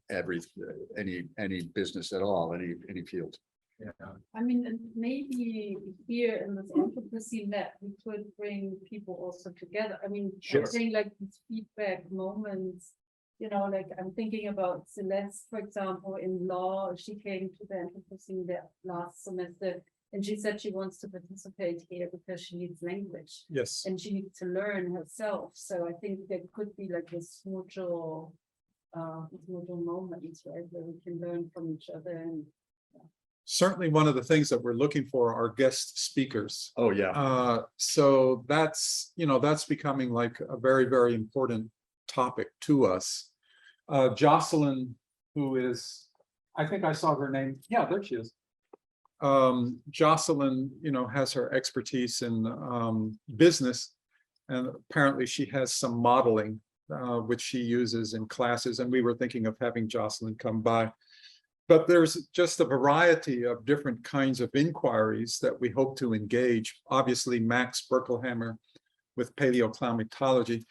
any business at all, any field. Yeah. I mean, and maybe here in this Anthropocene Lab, we could bring people also together. I mean, Sure. I'm saying like these feedback moments, like I'm thinking about Celeste, for example, in law. She came to the Anthropocene Lab last semester, and she said she wants to participate here because she needs language. Yes. And she needs to learn herself. So I think there could be like this mutual moments, right, where we can learn from each other. And Certainly one of the things that we're looking for are guest speakers. Oh, yeah. So that's becoming like a very, very important topic to us. Jocelyn, who is, I think I saw her name. Yeah, there she is. Jocelyn, has her expertise in business, and apparently she has some modeling, which she uses in classes. And we were thinking of having Jocelyn come by. But there's just a variety of different kinds of inquiries that we hope to engage. Obviously, Max Berkelhammer with paleoclimatology.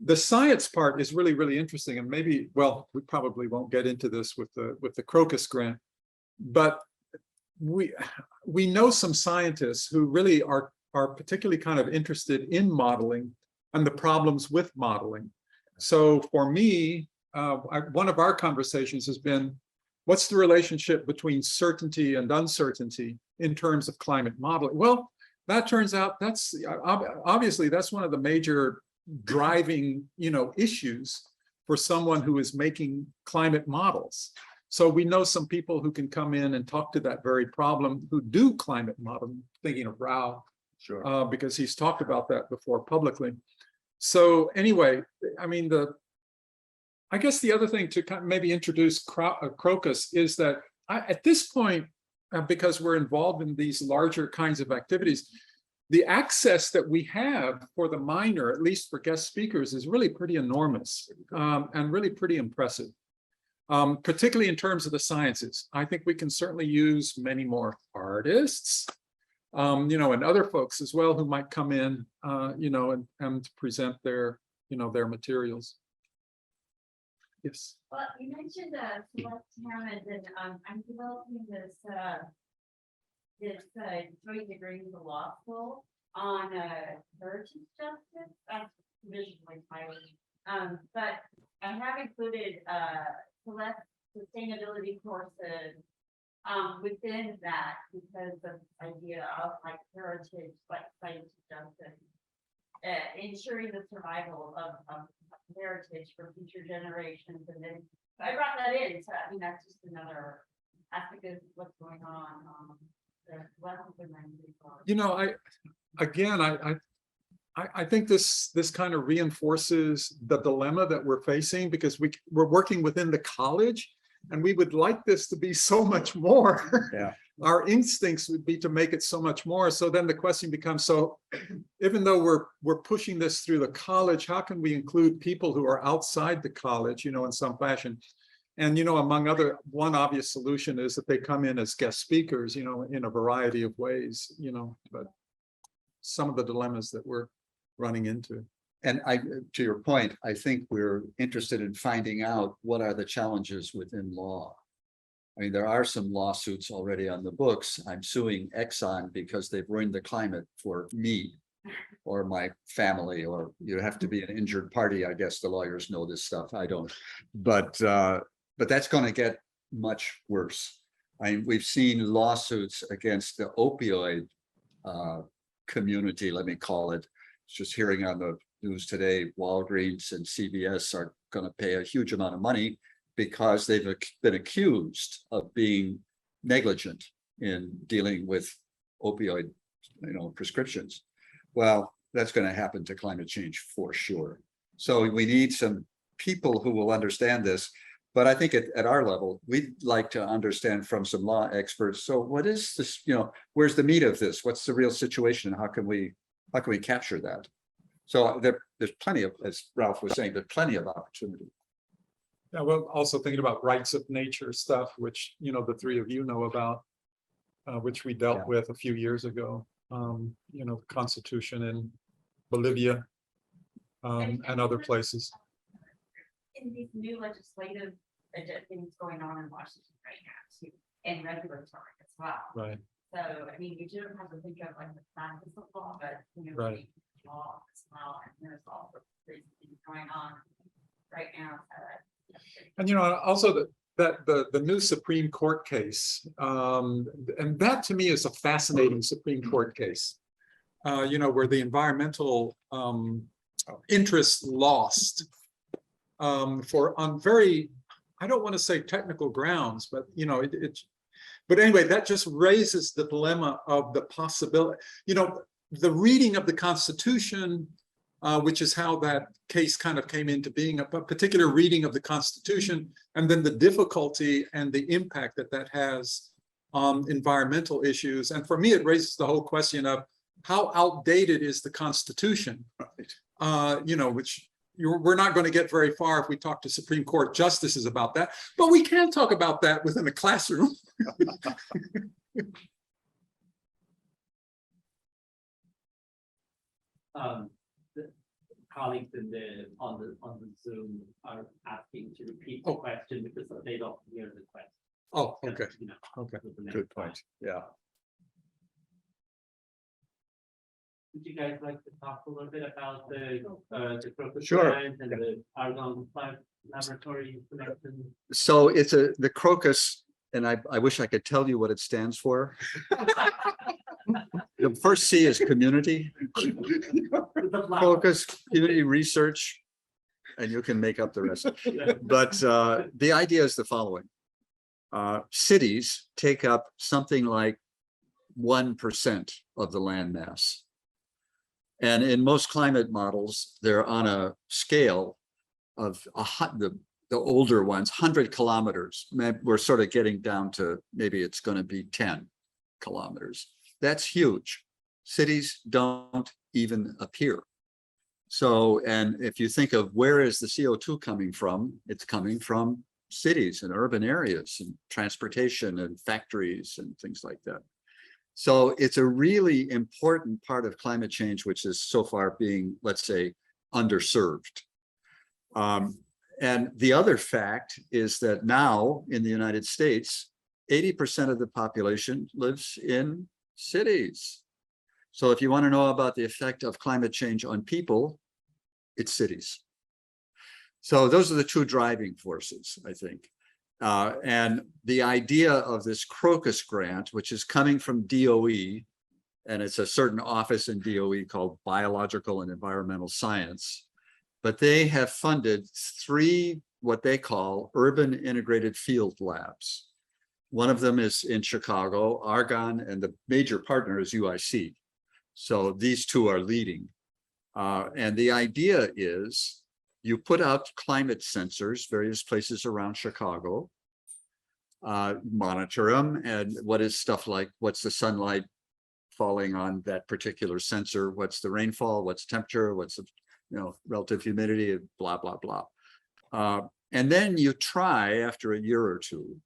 The science part is really, really interesting. And maybe, well, we probably won't get into this with the Crocus grant, but we know some scientists who really are particularly kind of interested in modeling and the problems with modeling. So for me, one of our conversations has been, what's the relationship between certainty and uncertainty in terms of climate modeling? Well, that turns out that's obviously that's one of the major driving, issues for someone who is making climate models. So we know some people who can come in and talk to that very problem who do climate modeling, thinking of Rao, Sure. because he's talked about that before publicly. So anyway, I mean, I guess the other thing to kind of maybe introduce Crocus is that at this point, because we're involved in these larger kinds of activities, the access that we have for the minor, at least for guest speakers, is really pretty enormous and really pretty impressive, particularly in terms of the sciences. I think we can certainly use many more artists, and other folks as well who might come in, and present their materials. Yes. Well, you mentioned Celeste Hammond, and I'm developing this 3 degrees of law school on heritage justice. That's visually my way. But I have included Celeste sustainability courses within that because of the idea of like heritage, like science justice, ensuring the survival of heritage for future generations. And then I brought that in. So I mean, that's just another aspect of what's going on. I think this kind of reinforces the dilemma that we're facing, because we're working within the college and we would like this to be so much more. Yeah. Our instincts would be to make it so much more. So then the question becomes, so even though we're pushing this through the college, how can we include people who are outside the college, in some fashion? And, you know, among other, one obvious solution is that they come in as guest speakers, you know, in a variety of ways, you know, but some of the dilemmas that we're running into. And to your point, I think we're interested in finding out what are the challenges within law. I mean, there are some lawsuits already on the books. I'm suing Exxon because they've ruined the climate for me or my family, or you have to be an injured party. I guess the lawyers know this stuff. I don't. But that's going to get much worse. I mean, we've seen lawsuits against the opioid community, let me call it. Just hearing on the news today, Walgreens and CVS are going to pay a huge amount of money because they've been accused of being negligent in dealing with opioid, you know, prescriptions. Well, that's going to happen to climate change for sure. So we need some people who will understand this. But I think at our level, we'd like to understand from some law experts. So what is this, you know, where's the meat of this? What's the real situation? How can we capture that? So there's plenty of, as Ralph was saying, there's plenty of opportunity. Yeah, well, also thinking about rights of nature stuff, which, you know, the three of you know about, which we dealt with a few years ago. You know, the Constitution in Bolivia and other places. In these new legislative things going on in Washington right now too, and regulatory as well. Right. So, I mean, you don't have to think of like the practice of law, but you know, Right. law as well, and there's all sorts of crazy things going on right now. And, you know, also the new Supreme Court case, and that to me is a fascinating Supreme Court case, you know, where the environmental interests lost for on very, I don't want to say technical grounds, but, you know, but anyway, that just raises the dilemma of the possibility, you know, the reading of the Constitution, which is how that case kind of came into being, a particular reading of the Constitution, and then the difficulty and the impact that that has on environmental issues. And for me, it raises the whole question of how outdated is the Constitution, you know, which we're not going to get very far if we talk to Supreme Court justices about that, but we can talk about that within a classroom. The colleagues on the Zoom are asking to repeat the question because they don't hear the question. Oh, okay. You know, Okay. Good point. Yeah. Would you guys like to talk a little bit about the crocus Sure. grant and the Argonne laboratory connection? So it's the crocus, and I wish I could tell you what it stands for. The first C is community. Crocus, community research, and you can make up the rest. But the idea is the following. Cities take up something like 1% of the land mass. And in most climate models, they're on a scale of the older ones, 100 kilometers. We're sort of getting down to maybe it's going to be 10 kilometers. That's huge. Cities don't even appear. So, and if you think of where is the CO2 coming from, it's coming from cities and urban areas and transportation and factories and things like that. So it's a really important part of climate change, which is so far being, let's say, underserved. And the other fact is that now in the United States, 80% of the population lives in cities. So if you want to know about the effect of climate change on people, it's cities. So those are the two driving forces, I think. And the idea of this crocus grant, which is coming from DOE, and it's a certain office in DOE called Biological and Environmental Science, but they have funded 3 what they call urban integrated field labs. One of them is in Chicago, Argonne, and the major partner is UIC. So these two are leading. And the idea is you put out climate sensors, various places around Chicago, monitor them, and what is stuff like, what's the sunlight falling on that particular sensor, what's the rainfall, what's temperature, what's the relative humidity, blah, blah, blah. And then you try after a year or two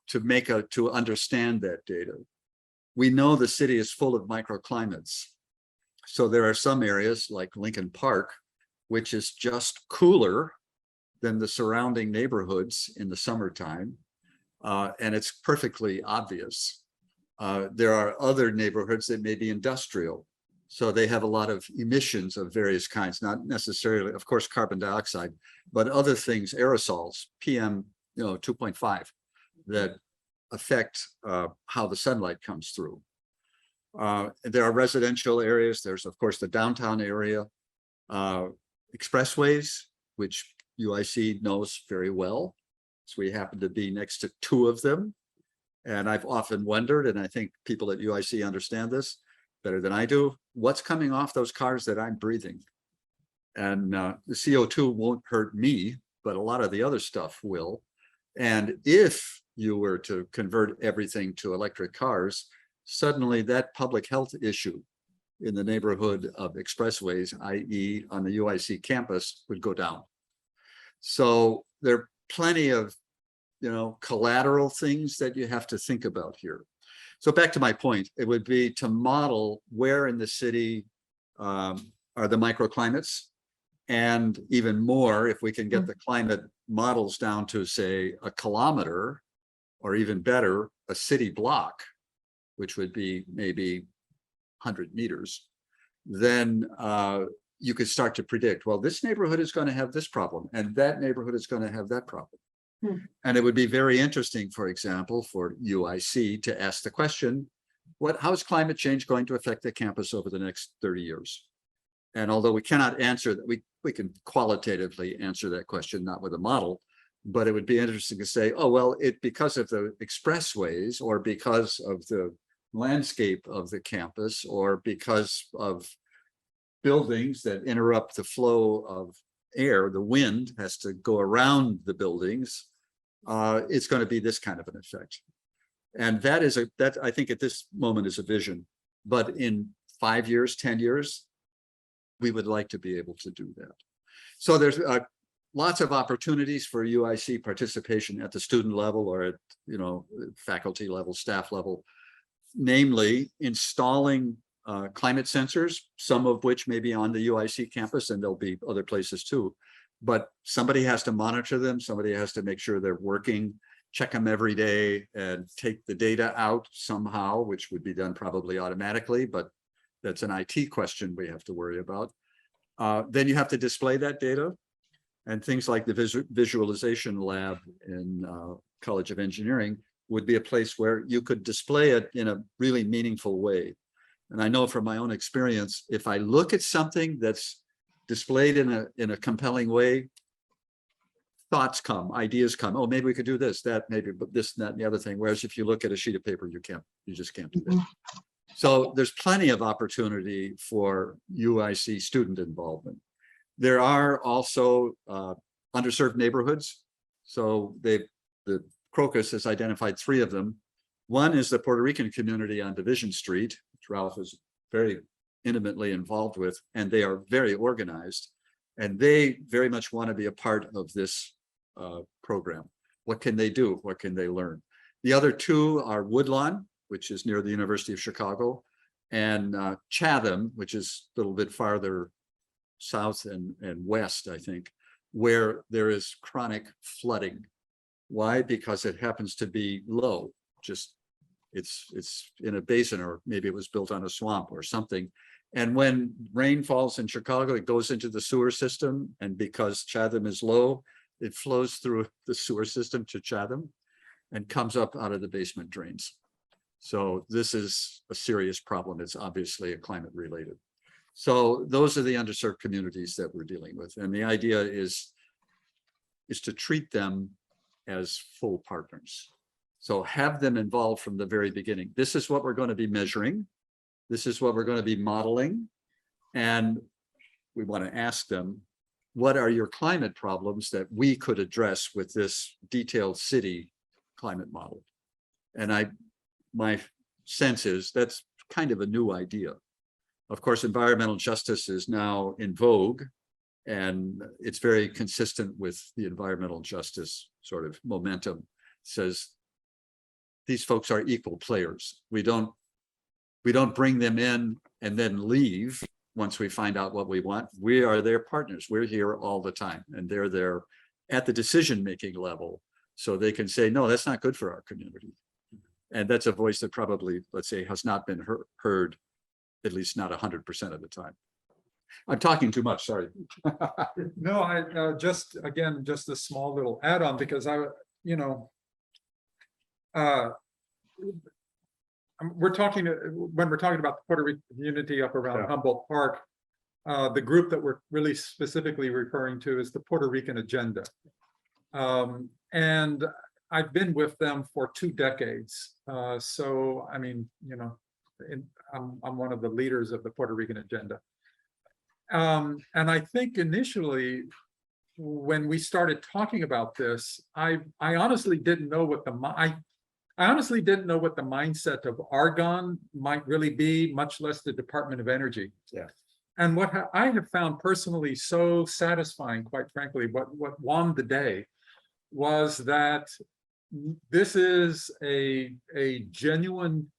to understand that data. We know the city is full of microclimates. So there are some areas like Lincoln Park, which is just cooler than the surrounding neighborhoods in the summertime. And it's perfectly obvious. There are other neighborhoods that may be industrial. So they have a lot of emissions of various kinds, not necessarily, of course, carbon dioxide, but other things, aerosols, PM, 2.5, that affect how the sunlight comes through. There are residential areas. There's, of course, the downtown area, expressways, which UIC knows very well. So we happen to be next to 2 of them. And I've often wondered, and I think people at UIC understand this better than I do, what's coming off those cars that I'm breathing? And the CO2 won't hurt me, but a lot of the other stuff will. And if you were to convert everything to electric cars, suddenly that public health issue in the neighborhood of expressways, i.e. on the UIC campus, would go down. So there are plenty of, collateral things that you have to think about here. So back to my point, it would be to model where in the city are the microclimates, and even more if we can get the climate models down to, say, a kilometer, or even better, a city block, which would be maybe 100 meters, then you could start to predict, well, this neighborhood is going to have this problem, and that neighborhood is going to have that problem. And it would be very interesting, for example, for UIC to ask the question, how is climate change going to affect the campus over the next 30 years? And although we cannot answer that, we can qualitatively answer that question, not with a model, but it would be interesting to say, oh, well, because of the expressways, or because of the landscape of the campus, or because of buildings that interrupt the flow of air, the wind has to go around the buildings, it's going to be this kind of an effect. And that I think at this moment is a vision, but in 5 years, 10 years, we would like to be able to do that. So there's lots of opportunities for UIC participation at the student level, or at faculty level, staff level, namely installing climate sensors, some of which may be on the UIC campus, and there'll be other places too. But somebody has to monitor them. Somebody has to make sure they're working, check them every day, and take the data out somehow, which would be done probably automatically, but that's an IT question we have to worry about. Then you have to display that data, and things like the visualization lab in College of Engineering would be a place where you could display it in a really meaningful way. And I know from my own experience, if I look at something that's displayed in a compelling way, thoughts come, ideas come. Oh, maybe we could do this, that, maybe, but this, that, and the other thing. Whereas if you look at a sheet of paper, you just can't do that. So there's plenty of opportunity for UIC student involvement. There are also underserved neighborhoods. So the Crocus has identified 3 of them. One is the Puerto Rican community on Division Street, which Ralph is very intimately involved with, and they are very organized, and they very much want to be a part of this program. What can they do? What can they learn? The other 2 are Woodlawn, which is near the University of Chicago, and Chatham, which is a little bit farther south and west, I think, where there is chronic flooding. Why? Because it happens to be low, just it's in a basin, or maybe it was built on a swamp or something. And when rain falls in Chicago, it goes into the sewer system. And because Chatham is low, it flows through the sewer system to Chatham and comes up out of the basement drains. So this is a serious problem. It's obviously a climate related. So those are the underserved communities that we're dealing with. And the idea is to treat them as full partners. So have them involved from the very beginning. This is what we're going to be measuring. This is what we're going to be modeling. And we want to ask them, what are your climate problems that we could address with this detailed city climate model? And my sense is that's kind of a new idea. Of course, environmental justice is now in vogue, And it's very consistent with the environmental justice sort of momentum. Says these folks are equal players. We don't bring them in and then leave once we find out what we want. We are their partners. We're here all the time, and they're there at the decision-making level, so they can say, no, that's not good for our community. And that's a voice that probably, let's say, has not been heard, at least not 100% of the time. I'm talking too much, sorry. No, I just, again, just a small little add-on, because we're talking, when we're talking about the Puerto Rican community up around Humboldt Park, the group that we're really specifically referring to is the Puerto Rican Agenda. And I've been with them for 2 decades. So, I mean, I'm one of the leaders of the Puerto Rican Agenda. And I think initially, when we started talking about this, I honestly didn't know what I honestly didn't know what the mindset of Argonne might really be, much less the Department of Energy. Yeah. And what I have found personally so satisfying, quite frankly, what won the day was that this is a genuine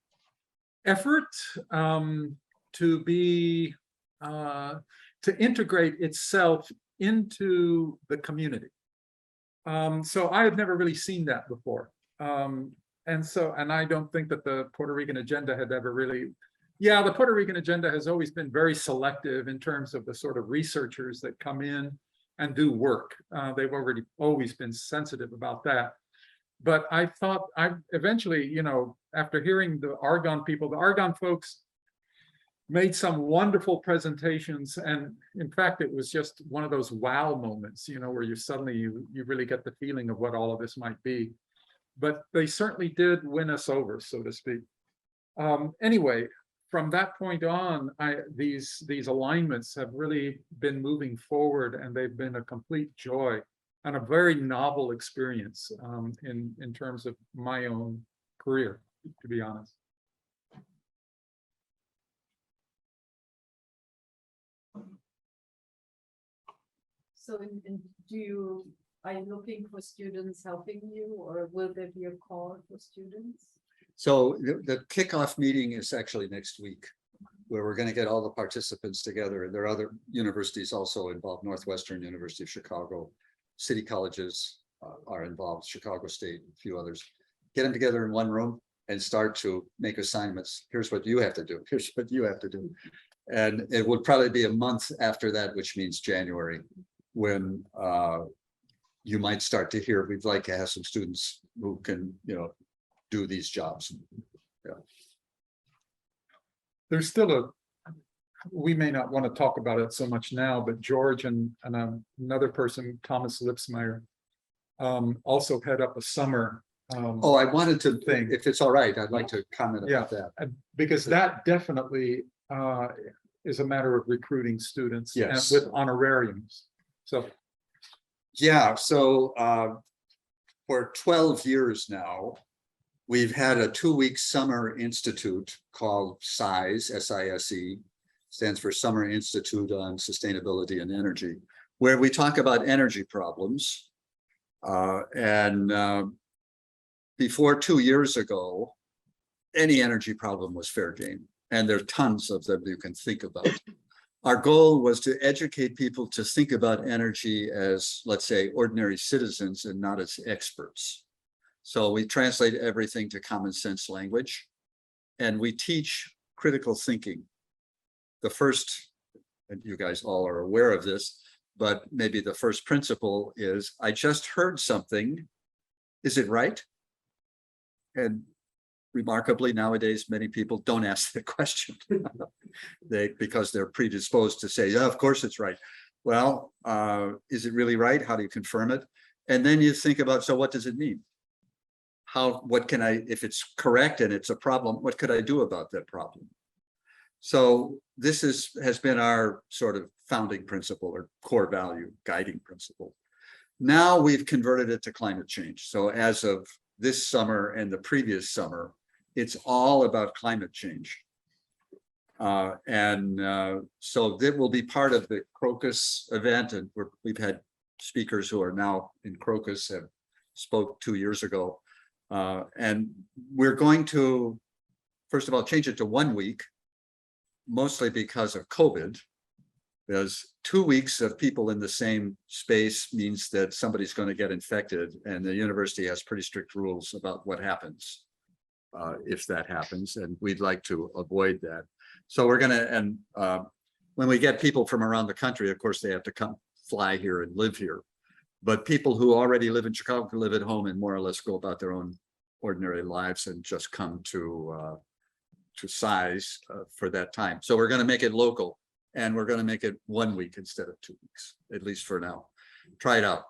effort to be to integrate itself into the community. So I had never really seen that before. And I don't think that the Puerto Rican Agenda had ever really, the Puerto Rican Agenda has always been very selective in terms of the sort of researchers that come in and do work. They've always been sensitive about that. But I thought eventually, after hearing the Argonne people, the Argonne folks made some wonderful presentations. And in fact, it was just one of those wow moments, where you suddenly, you really get the feeling of what all of this might be. But they certainly did win us over, so to speak. Anyway, from that point on, these alignments have really been moving forward, and they've been a complete joy and a very novel experience in terms of my own career, to be honest. So are you looking for students helping you, or will there be a call for students? So the kickoff meeting is actually next week, where we're going to get all the participants together. And there are other universities also involved. Northwestern University of Chicago, city colleges are involved, Chicago State, a few others. Get them together in one room and start to make assignments. Here's what you have to do. Here's what you have to do. And it would probably be a month after that, which means January, when you might start to hear, we'd like to have some students who can, do these jobs. Yeah. There's still we may not want to talk about it so much now, but George and another person, Thomas Lipsmeyer, also head up a summer. I wanted to think, if it's all right, I'd like to comment about that. Because that definitely is a matter of recruiting students, yes, with honorariums. So for 12 years now, we've had a 2-week summer institute called SISE, S-I-S-E, stands for Summer Institute on Sustainability and Energy, where we talk about energy problems. Before 2 years ago, any energy problem was fair game, and there are tons of them you can think about. Our goal was to educate people to think about energy as, let's say, ordinary citizens and not as experts. So we translate everything to common sense language, and we teach critical thinking. The first, and you guys all are aware of this, but maybe the first principle is, I just heard something. Is it right? And remarkably, nowadays, many people don't ask the question because they're predisposed to say, yeah, of course it's right. Well, is it really right? How do you confirm it? And then you think about, so what does it mean? What can I, if it's correct and it's a problem, what could I do about that problem? So this has been our sort of founding principle or core value, guiding principle. Now we've converted it to climate change. So as of this summer and the previous summer, it's all about climate change. So that will be part of the Crocus event, and we've had speakers who are now in Crocus have spoke 2 years ago. And we're going to, first of all, change it to 1 week, mostly because of COVID. There's 2 weeks of people in the same space means that somebody's going to get infected, and the university has pretty strict rules about what happens if that happens, and we'd like to avoid that. So we're going to, and when we get people from around the country, of course, they have to come fly here and live here. But people who already live in Chicago can live at home and more or less go about their own ordinary lives and just come to size for that time. So we're going to make it local, and we're going to make it 1 week instead of 2 weeks, at least for now. Try it out.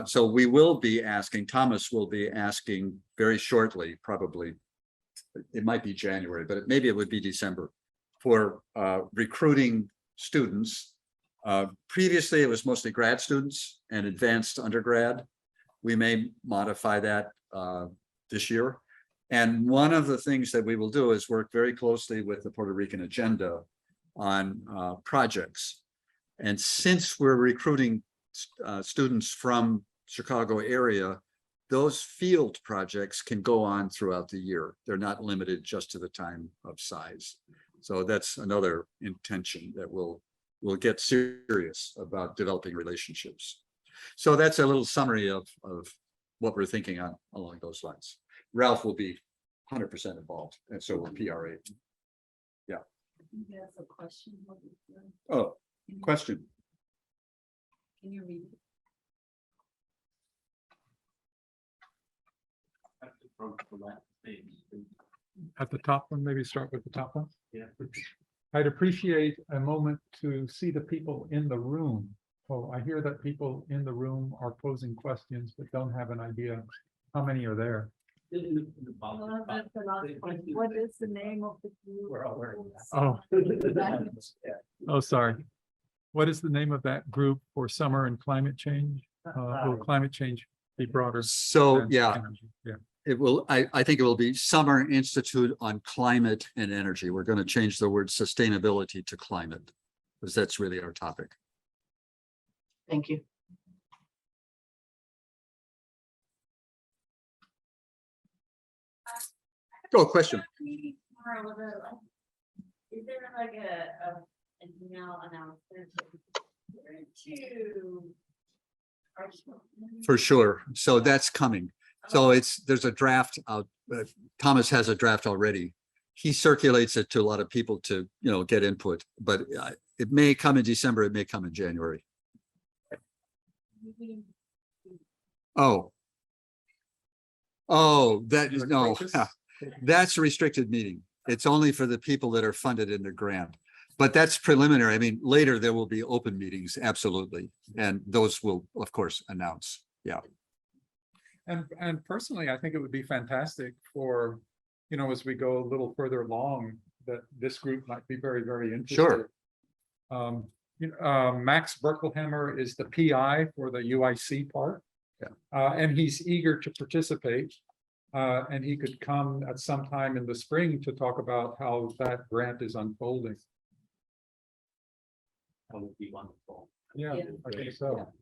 So we will be asking, Thomas will be asking very shortly, probably, it might be January, but maybe it would be December, for recruiting students. Previously, it was mostly grad students and advanced undergrad. We may modify that this year. And one of the things that we will do is work very closely with the Puerto Rican agenda on projects. And since we're recruiting students from Chicago area, those field projects can go on throughout the year. They're not limited just to the time of size. So that's another intention, that we'll get serious about developing relationships. So that's a little summary of what we're thinking on along those lines. Ralph will be 100% involved, and so will PRA. Yeah. There's a question. Oh, question. Can you read it? At the top one, maybe start with the top one. Yeah. I'd appreciate a moment to see the people in the room. Well, I hear that people in the room are posing questions, but don't have an idea how many are there. Well, that's the last one. What is the name of the group? We're all wearing Oh. That- Oh, sorry. What is the name of that group for summer and climate change? Will climate change be broader? So, than yeah, energy? Yeah. it will, I think it will be Summer Institute on Climate and Energy. We're going to change the word sustainability to climate, because that's really our topic. Thank you. Oh, question. Is there like an email announcement to? For sure. So that's coming. So there's a draft out. Thomas has a draft already. He circulates it to a lot of people to, get input, but it may come in December. It may come in January. Oh, no, that's a restricted meeting. It's only for the people that are funded in the grant. But that's preliminary. I mean, later there will be open meetings, absolutely. And those will, of course, announce. Yeah. And personally, I think it would be fantastic for, as we go a little further along, that this group might be very, very interested. Sure. Max Berkelhammer is the PI for the UIC part. Yeah. And he's eager to participate. And he could come at some time in the spring to talk about how that grant is unfolding. That would be wonderful. Yeah, I think so.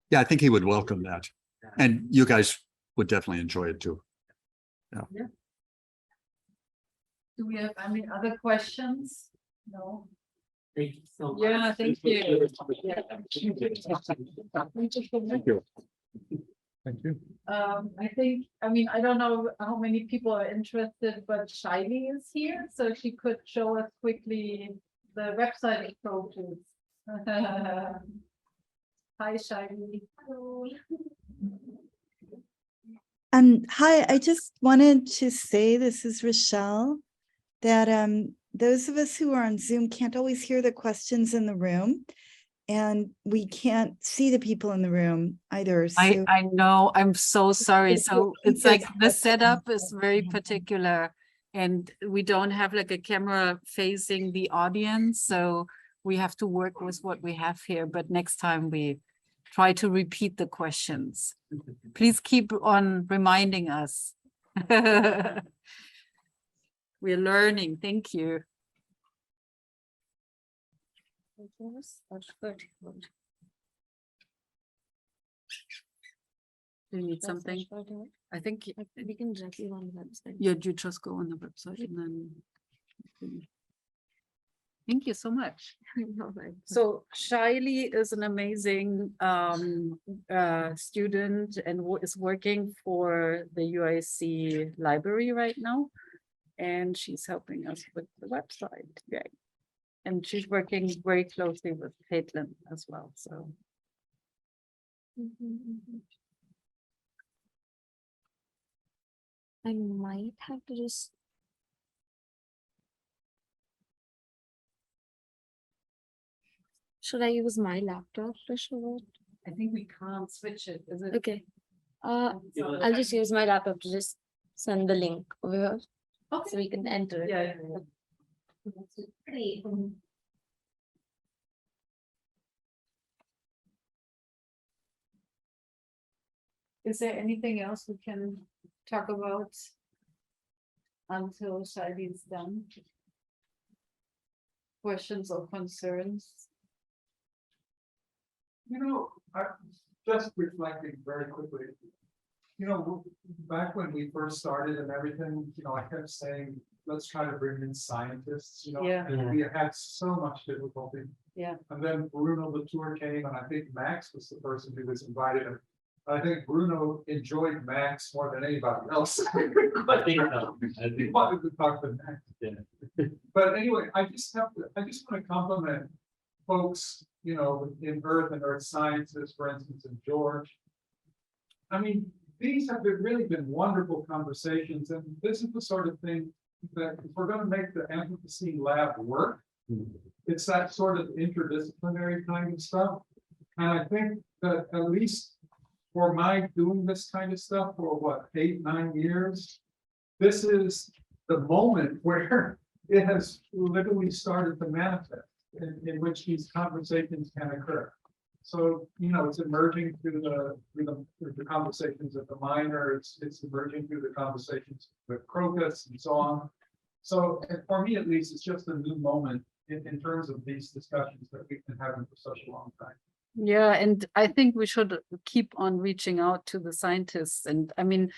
Yeah, I think he would welcome that. And you guys would definitely enjoy it too. Do we have any other questions? No. Thank you so much. Yeah, thank you. Thank you. Thank you. I don't know how many people are interested, but Shiley is here, so she could show us quickly the website approaches. Hi, Shiley. Hello. Hi, I just wanted to say, this is Rochelle, that those of us who are on Zoom can't always hear the questions in the room. And we can't see the people in the room either. So I know, I'm so sorry. So it's like the setup is very particular and we don't have like a camera facing the audience. So we have to work with what we have here, but next time we try to repeat the questions. Please keep on reminding us. We're learning. Thank you. Do you need something? I think We can directly on the website. you just go on the website and then. Thank you so much. So Shaili is an amazing student and is working for the UIC library right now. And she's helping us with the website. Yeah. And she's working very closely with Caitlin as well. So I might have to just. Should I use my laptop to show it? I think we can't switch it, is it? Okay. I'll just use my laptop to just send the link over here. Okay. So we can enter it. Yeah. Great. Is there anything else we can talk about until Shaili is done? Questions or concerns? You know, I just reflecting very quickly. You know, back when we first started and everything, you know, I kept saying, let's try to bring in scientists, you know, Yeah. and we had so much difficulty. Yeah. And then Bruno Latour came, and I think Max was the person who was invited. And I think Bruno enjoyed Max more than anybody else. I think so. I He think- wanted to talk to Max. Yeah. But anyway, I just want to compliment folks, you know, in Earth and Earth Sciences, for instance, in George. I mean, these have really been wonderful conversations, and this is the sort of thing that if we're going to make the Anthropocene Lab work, it's that sort of interdisciplinary kind of stuff. And I think that at least for my doing this kind of stuff for what, 8-9 years, this is the moment where it has literally started to manifest in which these conversations can occur. So, you know, it's emerging through the conversations of the miners, it's emerging through the conversations with Crocus and so on. So and for me, at least, it's just a new moment in terms of these discussions that we've been having for such a long time. Yeah, and I think we should keep on reaching out to the scientists. And I mean,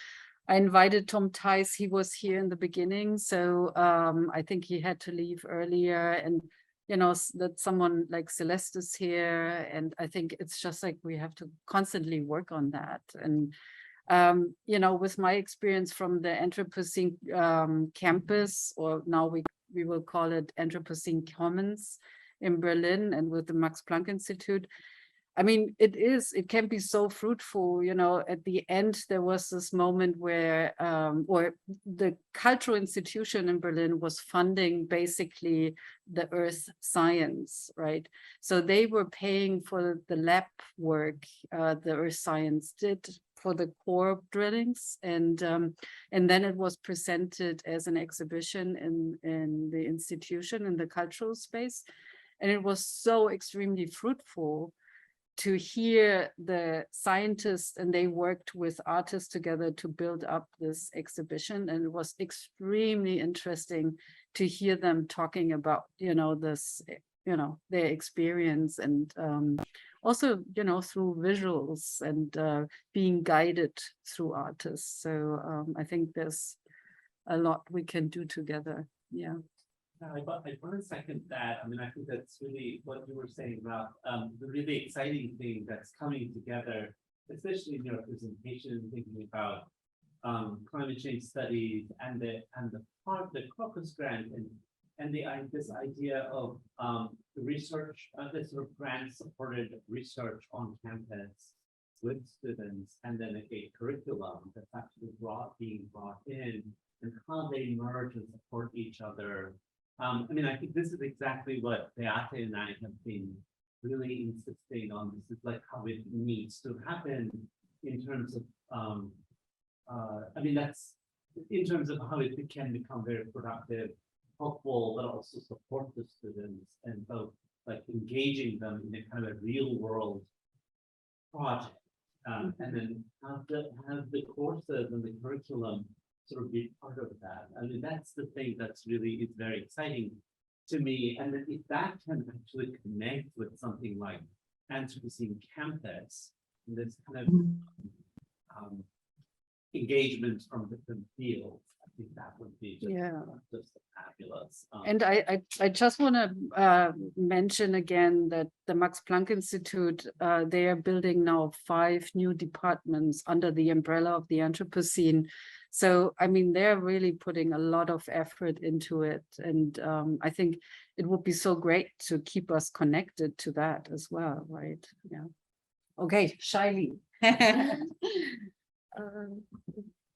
I invited Tom Tice, he was here in the beginning, so I think he had to leave earlier, and you know, that someone like Celeste is here, and I think it's just like we have to constantly work on that. And you know, with my experience from the Anthropocene campus, or now we will call it Anthropocene Commons in Berlin, and with the Max Planck Institute, I mean, it can be so fruitful, you know. At the end, there was this moment where, or the cultural institution in Berlin was funding basically the earth science, right? So they were paying for the lab work the earth science did for the core drillings, and then it was presented as an exhibition in the institution, in the cultural space, and it was so extremely fruitful to hear the scientists, and they worked with artists together to build up this exhibition. And it was extremely interesting to hear them talking about, you know, this, you know, their experience, and also, you know, through visuals and being guided through artists. So I think there's a lot we can do together. Yeah. I want to second that. I mean, I think that's really what you were saying about the really exciting thing that's coming together, especially in your presentation, thinking about climate change studies and the Crocus grant and this idea of the research, this sort of grant supported research on campus with students, and then a curriculum that's actually being brought in, and how they merge and support each other. I mean, I think this is exactly what Beate and I have been really insisting on. This is like how it needs to happen in terms of, I mean, that's in terms of how it can become very productive, helpful, but also support the students, and both like engaging them in a kind of a real world project, and then have the courses and the curriculum sort of be part of that. I mean, that's the thing that's really is very exciting to me. And then if that can actually connect with something like Anthropocene Campus, and this kind of engagement from different fields, I think that would be just fabulous. And I just want to mention again that the Max Planck Institute, they are building now 5 new departments under the umbrella of the Anthropocene. So, I mean, they're really putting a lot of effort into it. And I think it would be so great to keep us connected to that as well, right? Yeah. Okay, Shaili.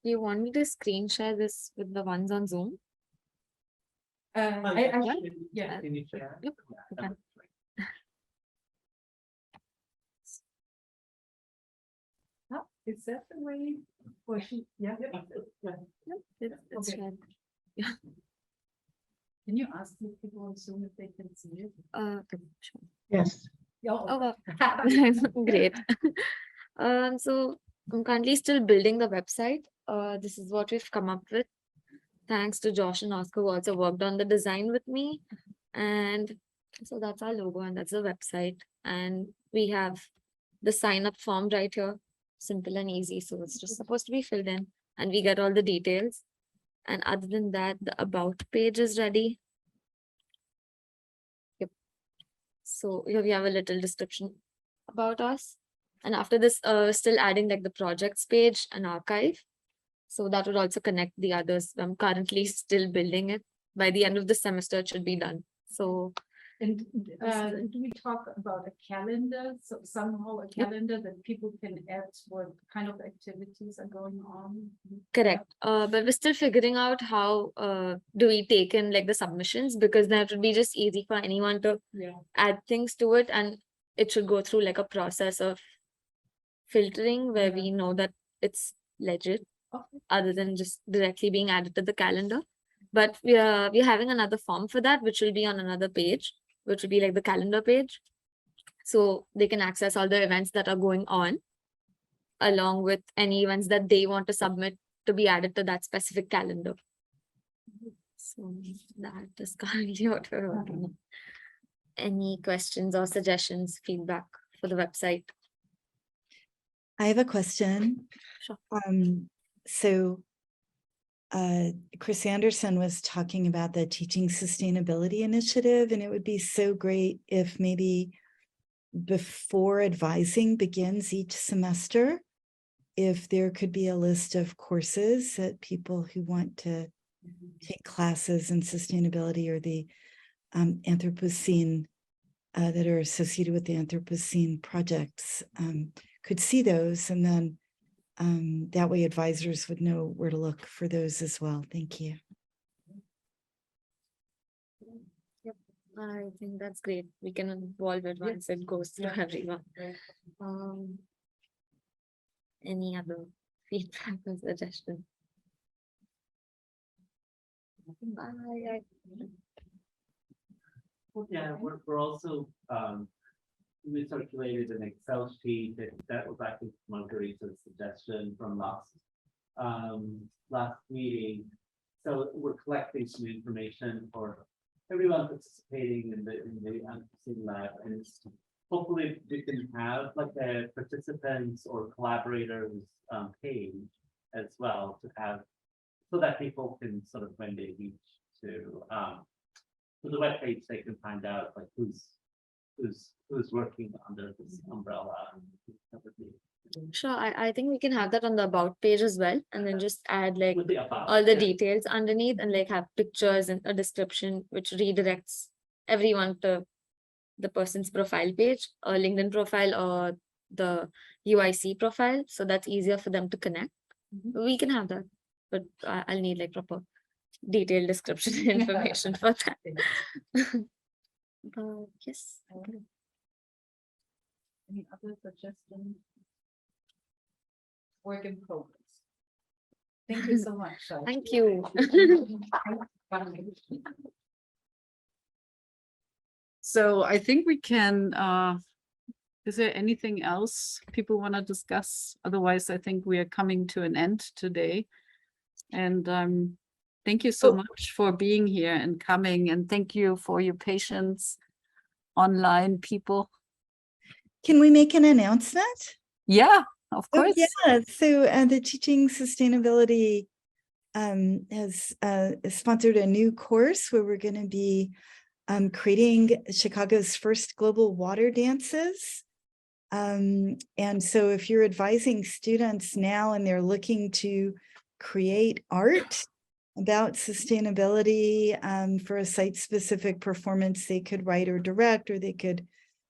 Do you want me to screen share this with the ones on Zoom? Yeah. Can you share? Yep, you can. Is that the way? Or she, yeah. It's Okay. shared. Can you ask the people on Zoom if they can see it? Okay, sure. Yes. Oh, wow. Great. So I'm currently still building the website. This is what we've come up with. Thanks to Josh and Oscar who also worked on the design with me. And so that's our logo and that's the website. And we have the sign up form right here. Simple and easy. So it's just supposed to be filled in and we get all the details. And other than that, the about page is ready. Yep. So here we have a little description about us. And after this, still adding like the projects page and archive. So that would also connect the others. I'm currently still building it. By the end of the semester, it should be done. So And do we talk about a calendar? So somehow a calendar that people can add what kind of activities are going on? correct. But we're still figuring out how do we take in like the submissions, because then it would be just easy for anyone to add things to it, and it should go through like a process of filtering where we know that it's legit, other than just directly being added to the calendar. But we're having another form for that, which will be on another page, which will be like the calendar page. So they can access all the events that are going on, along with any events that they want to submit to be added to that specific calendar. So that is currently what we're working on. Any questions or suggestions, feedback for the website? I have a question. Sure. So Chris Anderson was talking about the Teaching Sustainability Initiative, and it would be so great if maybe before advising begins each semester, if there could be a list of courses that people who want to take classes in sustainability or the Anthropocene that are associated with the Anthropocene projects could see those, and then that way advisors would know where to look for those as well. Thank you. Yep, I think that's great. We can involve it once it goes through everyone. Any other feedback or suggestion? Yeah, we're also we circulated an Excel sheet that was actually Margarita's suggestion from last meeting. So we're collecting some information for everyone participating in the Anthropocene Lab, and hopefully we can have like a participants or collaborators page as well to have, so that people can sort of, when they reach to the webpage, they can find out like who's working under this umbrella. Sure, I think we can have that on the about page as well, and then just add like With the about, all the details underneath, and like have pictures and a description which redirects everyone to the person's profile page or LinkedIn profile or the UIC profile, so that's easier for them to connect. We can have that, but I'll need like proper detailed description information for that. But yes. Any other suggestions? Work in progress. Thank you so much. Shai. Thank you. So I think we can, is there anything else people want to discuss? Otherwise, I think we are coming to an end today. And thank you so Oh. much for being here and coming, and thank you for your patience, online people. Can we make an announcement? Yeah, of Oh, course. yeah, so the Teaching Sustainability has sponsored a new course where we're going to be creating Chicago's first global water dances. And so if you're advising students now and they're looking to create art about sustainability for a site-specific performance, they could write or direct, or they could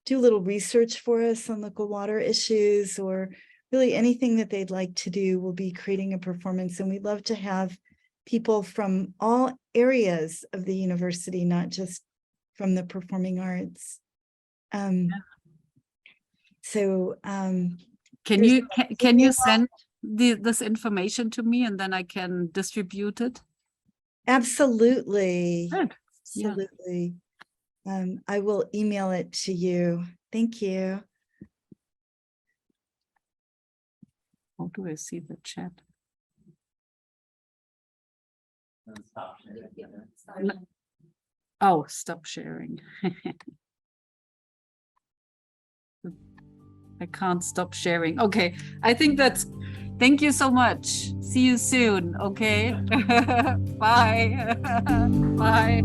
do a little research for us on local water issues, or really anything that they'd like to do. We'll be creating a performance, and we'd love to have people from all areas of the university, not just from the performing arts. Can you send this information to me, and then I can distribute it? Absolutely. Good. Yeah. Absolutely. I will email it to you. Thank you. How do I see the chat? Stop sharing. Oh, stop sharing. I can't stop sharing. Okay, I think thank you so much. See you soon, okay? Bye. Bye.